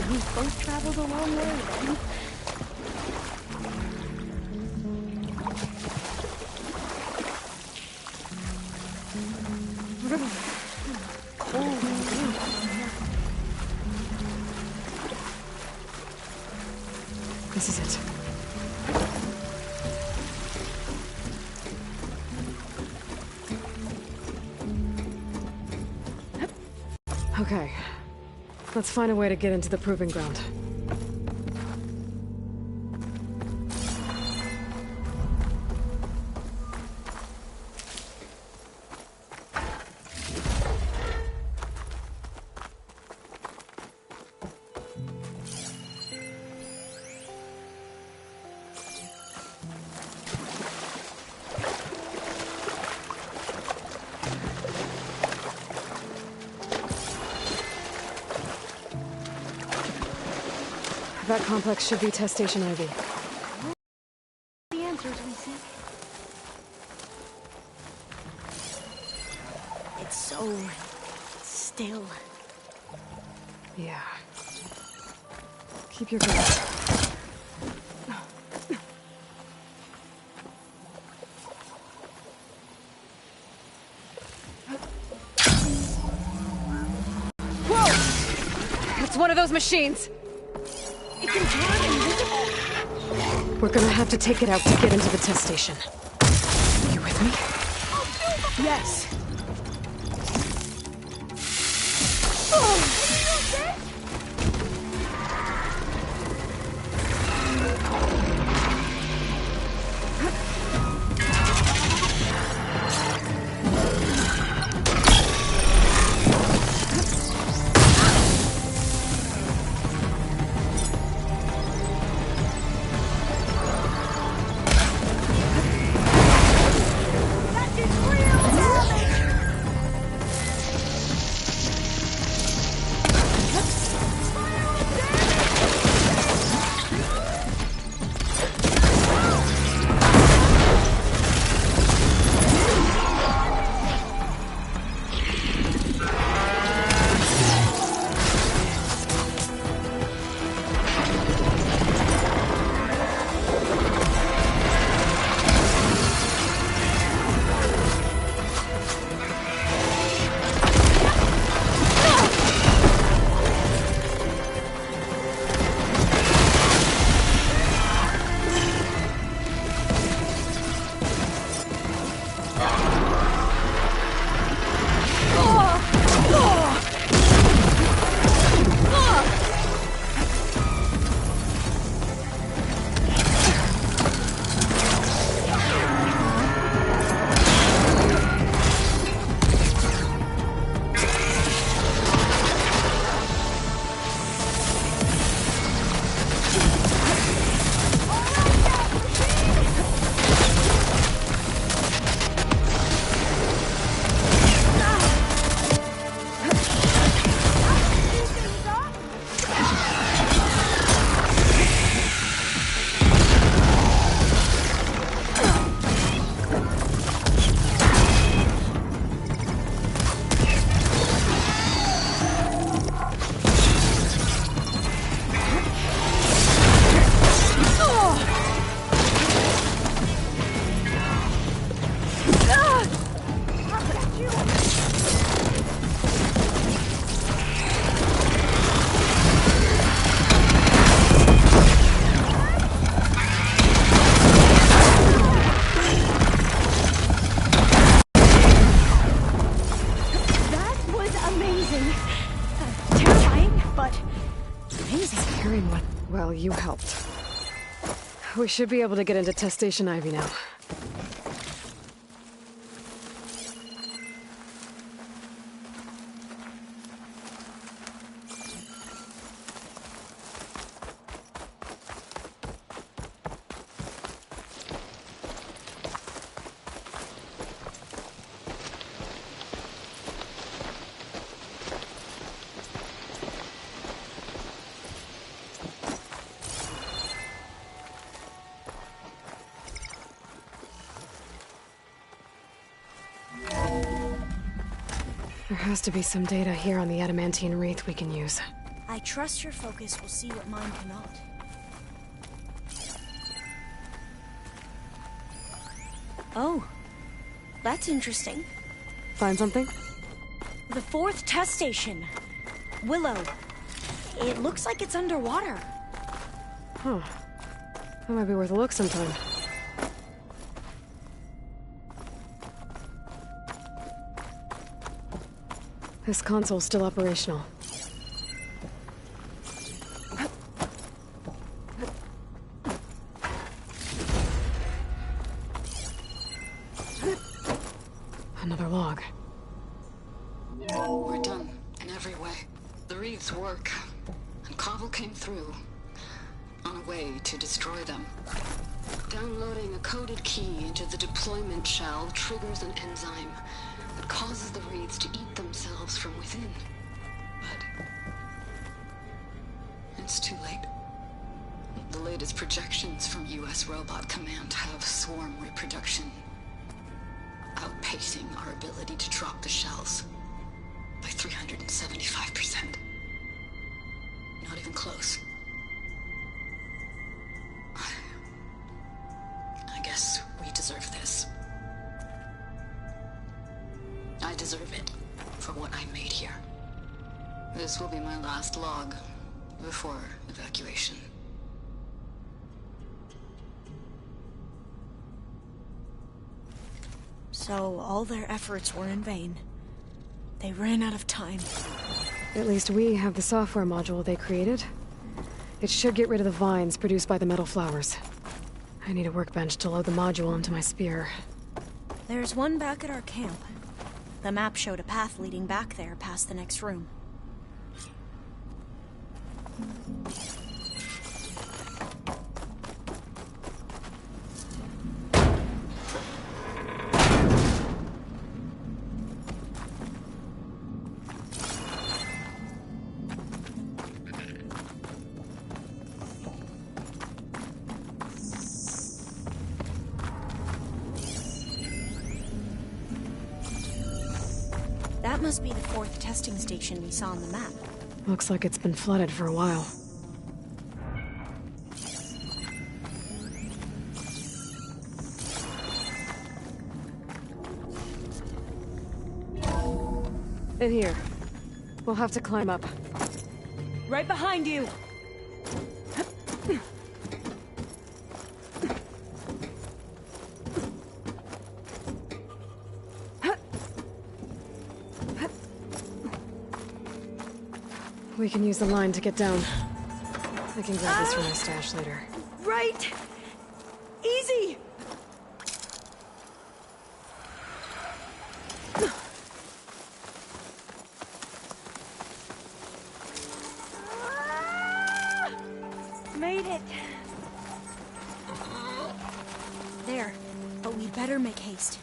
We both traveled a long way then. Cold and damp. This is it. Okay. Let's find a way to get into the proving ground. That complex should be Test Station Ivy. The answers we seek. It's so still. Yeah. Keep your guard. Whoa! It's one of those machines! It can turn invisible? We're gonna have to take it out to get into the test station. You with me? Yes. That did real damage! amazing. Hearing what? Well, you helped. We should be able to get into Test Station Ivy now. There has to be some data here on the adamantine wreath we can use. I trust your focus will see what mine cannot. Oh, that's interesting. Find something? The 4th test station. Willow. It looks like it's underwater. Huh. That might be worth a look sometime. This console's still operational. Another log. We're done, in every way. The wreaths work, and Cobble came through, on a way to destroy them. Downloading a coded key into the deployment shell triggers an enzyme that causes the wreaths to eat themselves from within. But it's too late. The latest projections from US Robot Command have swarm reproduction outpacing our ability to drop the shells by 375%. Not even close. I guess we deserve this. I deserve it for what I made here. This will be my last log before evacuation. So all their efforts were in vain. They ran out of time. At least we have the software module they created. It should get rid of the vines produced by the metal flowers. I need a workbench to load the module onto my spear. There's one back at our camp. The map showed a path leading back there past the next room. That must be the 4th testing station we saw on the map. Looks like it's been flooded for a while. In here. We'll have to climb up. Right behind you! We can use the line to get down. I can grab this from my stash later. Right! Easy! Made it! There, but we better make haste.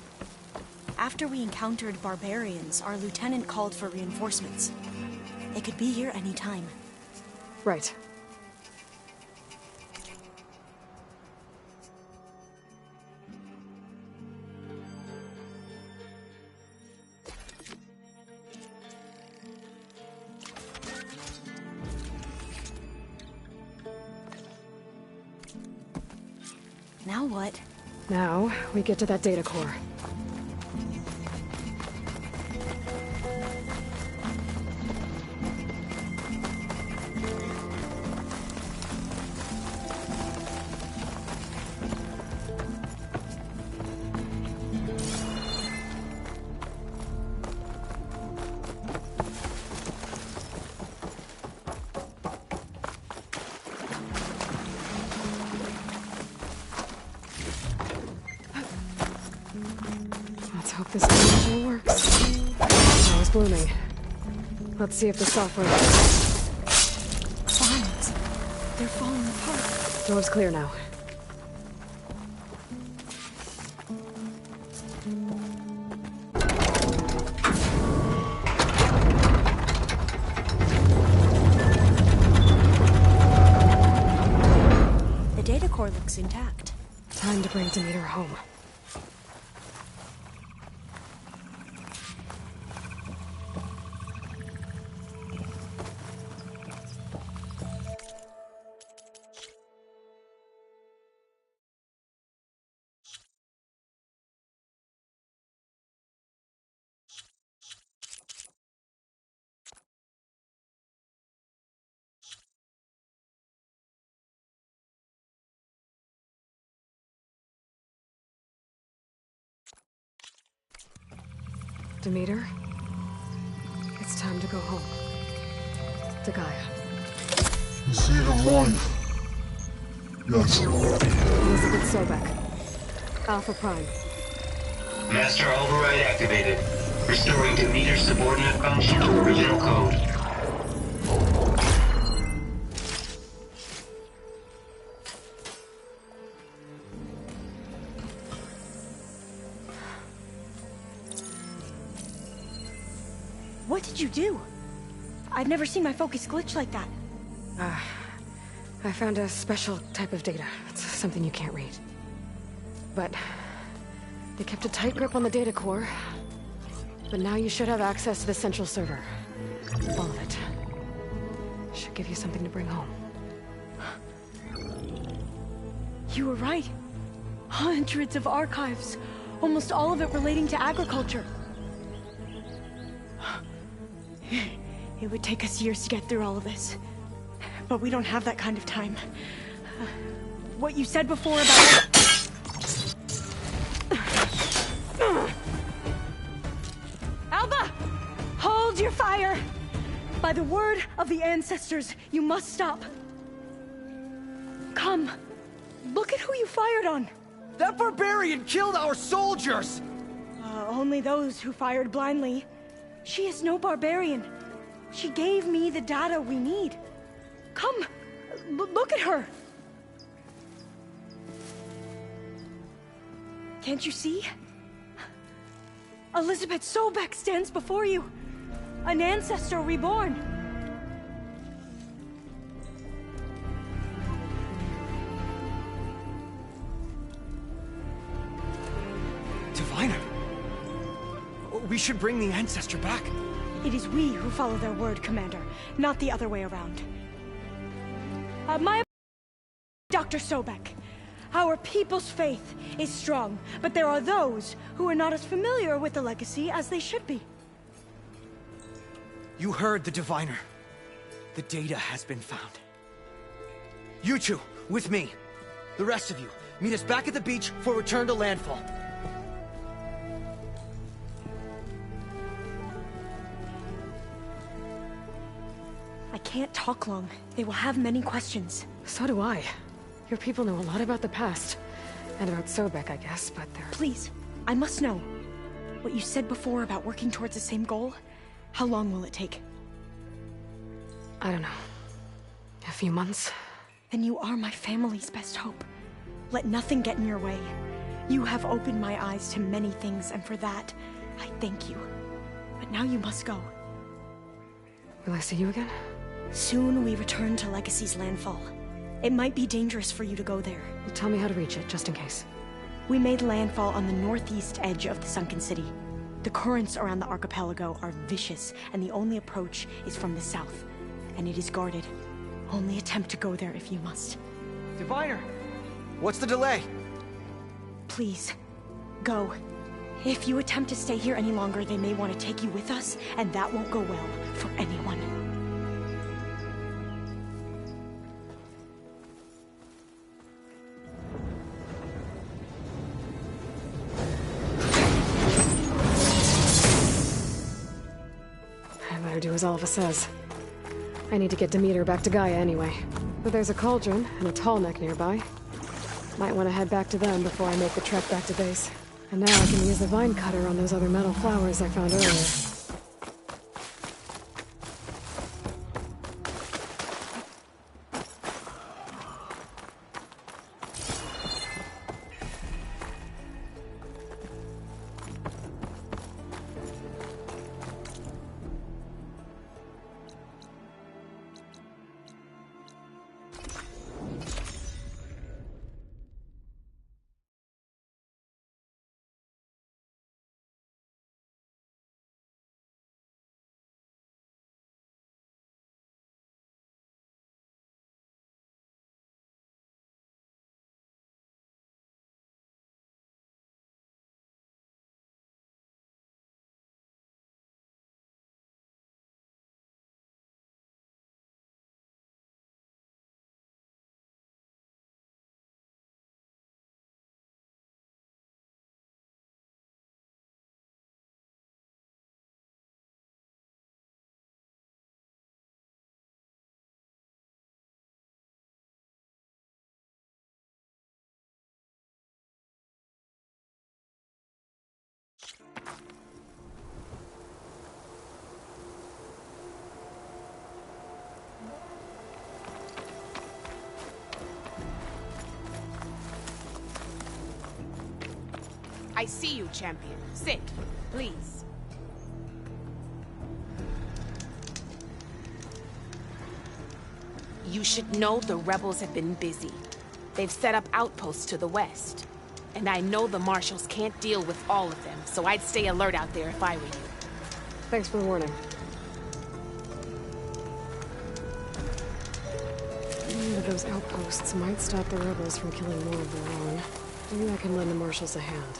After we encountered barbarians, our lieutenant called for reinforcements. They could be here any time. Right. Now what? Now, we get to that data core. Hope this actually works. I was blooming. Let's see if the software works. Vines. They're falling apart. Door's clear now. The data core looks intact. Time to bring Demeter home. Demeter, it's time to go home. To Gaia. The seed of life. Yes. Elizabeth Sobek. Alpha Prime. Master override activated. Restoring Demeter's subordinate function to original code. What did you do? I've never seen my focus glitch like that. I found a special type of data. It's something you can't read. But they kept a tight grip on the data core. But now you should have access to the central server. All of it. Should give you something to bring home. You were right. Hundreds of archives. Almost all of it relating to agriculture. It would take us years to get through all of this. But we don't have that kind of time. What you said before about... Alba! Hold your fire! By the word of the ancestors, you must stop. Come. Look at who you fired on. That barbarian killed our soldiers! Only those who fired blindly. She is no barbarian. She gave me the data we need. Come, look at her. Can't you see? Elizabeth Sobek stands before you. An ancestor reborn. Diviner! We should bring the ancestor back. It is we who follow their word, Commander, not the other way around. Dr. Sobek. Our people's faith is strong, but there are those who are not as familiar with the legacy as they should be. You heard the Diviner. The data has been found. You two, with me. The rest of you, meet us back at the beach for return to landfall. I can't talk long. They will have many questions. So do I. Your people know a lot about the past. And about Sobek, I guess, but they're... Please, I must know. What you said before about working towards the same goal, how long will it take? I don't know. A few months? Then you are my family's best hope. Let nothing get in your way. You have opened my eyes to many things, and for that, I thank you. But now you must go. Will I see you again? Soon we return to Legacy's landfall. It might be dangerous for you to go there. Well, tell me how to reach it, just in case. We made landfall on the northeast edge of the sunken city. The currents around the archipelago are vicious, and the only approach is from the south. And it is guarded. Only attempt to go there if you must. Diviner! What's the delay? Please, go. If you attempt to stay here any longer, they may want to take you with us, and that won't go well for anyone. I better do as Alva says. I need to get Demeter back to Gaia anyway. But there's a cauldron and a tall neck nearby. Might want to head back to them before I make the trek back to base. And now I can use the vine cutter on those other metal flowers I found earlier. I see you, champion. Sit, please. You should know the rebels have been busy. They've set up outposts to the west. And I know the marshals can't deal with all of them, so I'd stay alert out there if I were you. Thanks for the warning. Those outposts might stop the rebels from killing more of their own. Maybe I can lend the marshals a hand.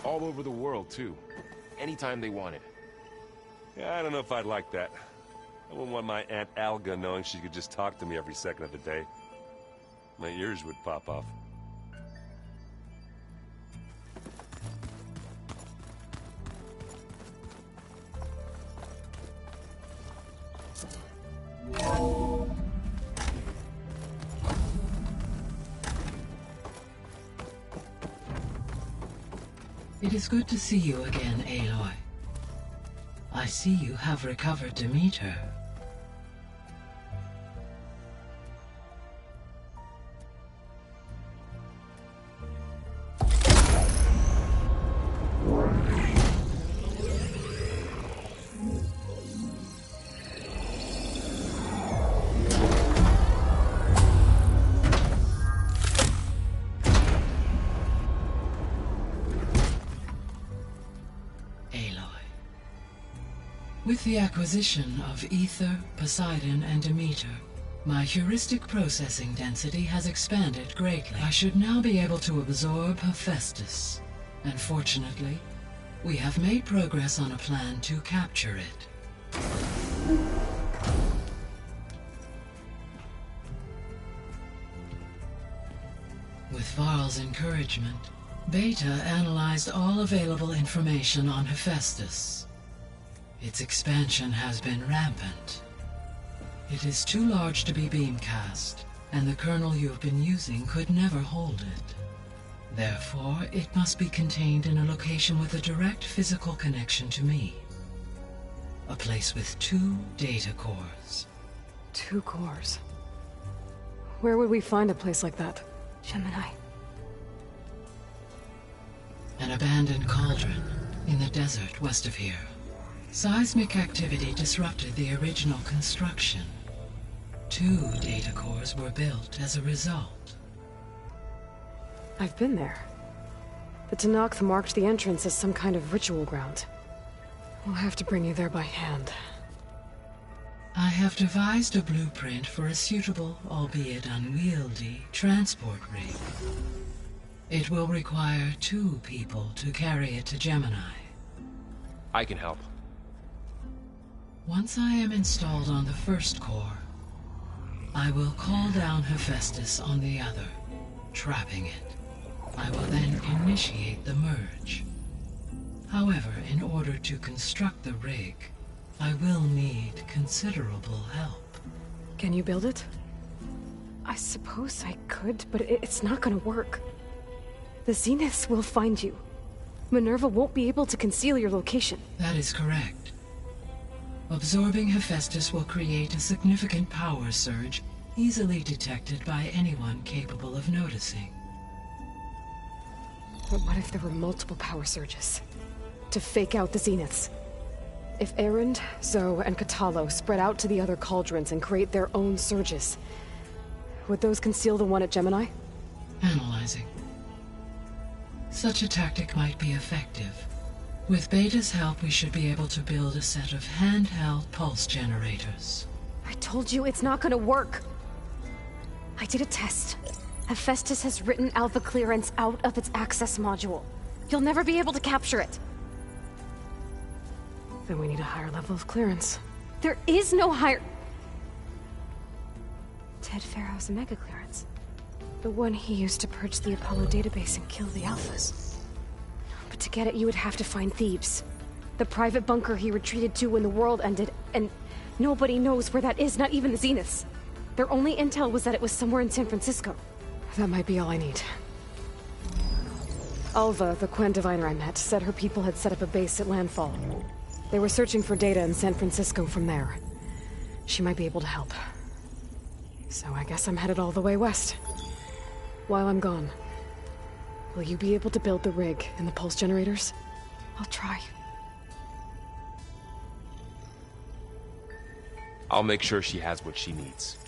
All over the world, too. Anytime they wanted. Yeah, I don't know if I'd like that. I wouldn't want my Aunt Alga knowing she could just talk to me every second of the day. My ears would pop off. It is good to see you again, Aloy. I see you have recovered Demeter. With the acquisition of Ether, Poseidon, and Demeter, my heuristic processing density has expanded greatly. I should now be able to absorb Hephaestus, and fortunately, we have made progress on a plan to capture it. With Varl's encouragement, Beta analyzed all available information on Hephaestus. Its expansion has been rampant. It is too large to be beamcast, and the kernel you've been using could never hold it. Therefore, it must be contained in a location with a direct physical connection to me. A place with 2 data cores. 2 cores? Where would we find a place like that? Gemini. An abandoned cauldron in the desert west of here. Seismic activity disrupted the original construction. 2 data cores were built as a result. I've been there. The Tenakth marked the entrance as some kind of ritual ground. We'll have to bring you there by hand. I have devised a blueprint for a suitable, albeit unwieldy, transport rig. It will require 2 people to carry it to Gemini. I can help. Once I am installed on the first core, I will call down Hephaestus on the other, trapping it. I will then initiate the merge. However, in order to construct the rig, I will need considerable help. Can you build it? I suppose I could, but it's not gonna work. The Zeniths will find you. Minerva won't be able to conceal your location. That is correct. Absorbing Hephaestus will create a significant power surge, easily detected by anyone capable of noticing. But what if there were multiple power surges? To fake out the Zeniths? If Erend, Zoe, and Katalo spread out to the other cauldrons and create their own surges, would those conceal the one at Gemini? Analyzing. Such a tactic might be effective. With Beta's help, we should be able to build a set of handheld pulse generators. I told you it's not gonna work. I did a test. Hephaestus has written Alpha clearance out of its access module. You'll never be able to capture it. Then we need a higher level of clearance. There is no higher... Ted Farrow's mega clearance. The one he used to purge the Apollo database and kill the Alphas. But to get it, you would have to find Thebes. The private bunker he retreated to when the world ended, and nobody knows where that is, not even the Zeniths. Their only intel was that it was somewhere in San Francisco. That might be all I need. Alva, the Quen diviner I met, said her people had set up a base at Landfall. They were searching for data in San Francisco from there. She might be able to help. So I guess I'm headed all the way west. While I'm gone, will you be able to build the rig and the pulse generators? I'll try. I'll make sure she has what she needs.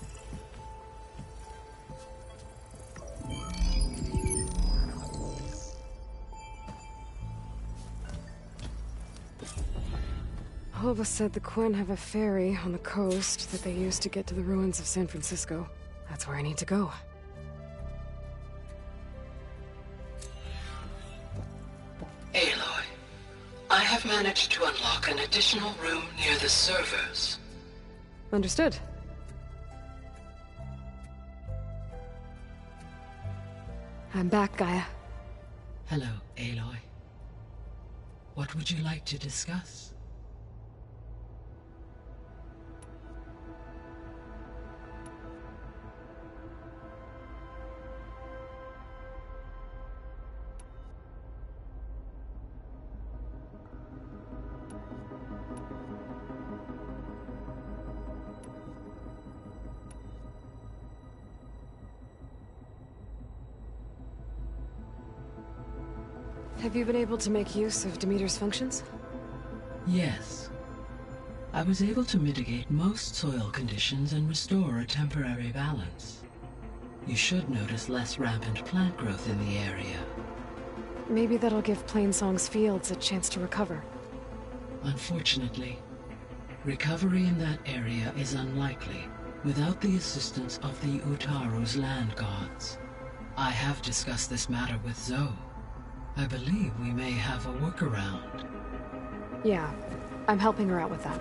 Alva said the Quen have a ferry on the coast that they use to get to the ruins of San Francisco. That's where I need to go. Aloy, I have managed to unlock an additional room near the servers. Understood. I'm back, Gaia. Hello, Aloy. What would you like to discuss? Have you been able to make use of Demeter's functions? Yes. I was able to mitigate most soil conditions and restore a temporary balance. You should notice less rampant plant growth in the area. Maybe that'll give Plainsong's fields a chance to recover. Unfortunately, recovery in that area is unlikely without the assistance of the Utaru's land gods. I have discussed this matter with Zoe. I believe we may have a workaround. Yeah, I'm helping her out with that.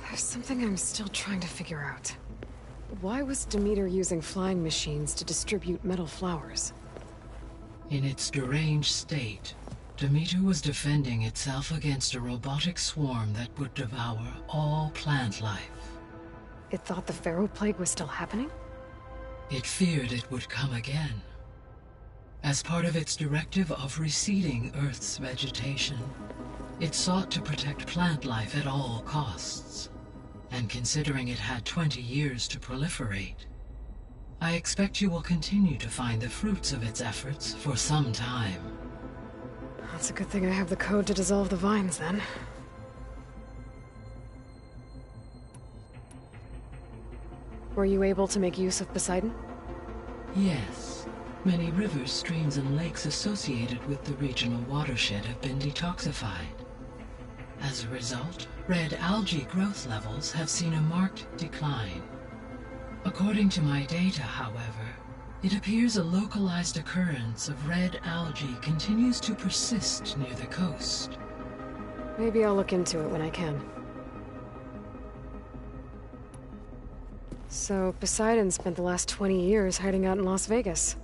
There's something I'm still trying to figure out. Why was Demeter using flying machines to distribute metal flowers? In its deranged state, Demeter was defending itself against a robotic swarm that would devour all plant life. It thought the Pharaoh Plague was still happening? It feared it would come again. As part of its directive of reseeding Earth's vegetation, it sought to protect plant life at all costs. And considering it had 20 years to proliferate, I expect you will continue to find the fruits of its efforts for some time. That's a good thing I have the code to dissolve the vines, then. Were you able to make use of Poseidon? Yes. Many rivers, streams, and lakes associated with the regional watershed have been detoxified. As a result, red algae growth levels have seen a marked decline. According to my data, however, it appears a localized occurrence of red algae continues to persist near the coast. Maybe I'll look into it when I can. So, Poseidon spent the last 20 years hiding out in Las Vegas.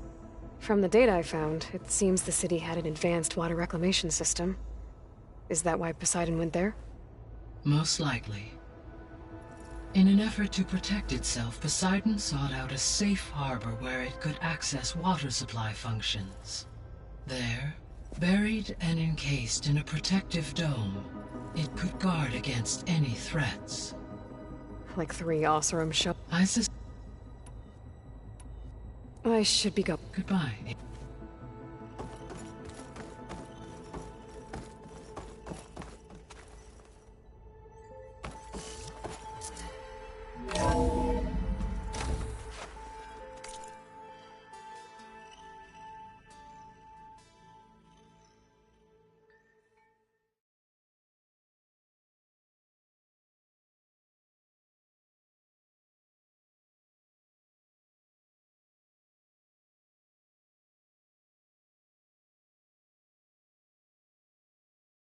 From the data I found, it seems the city had an advanced water reclamation system. Is that why Poseidon went there? Most likely. In an effort to protect itself, Poseidon sought out a safe harbor where it could access water supply functions. There, buried and encased in a protective dome, it could guard against any threats. Like 3 Oseram shop. I should be go. Goodbye.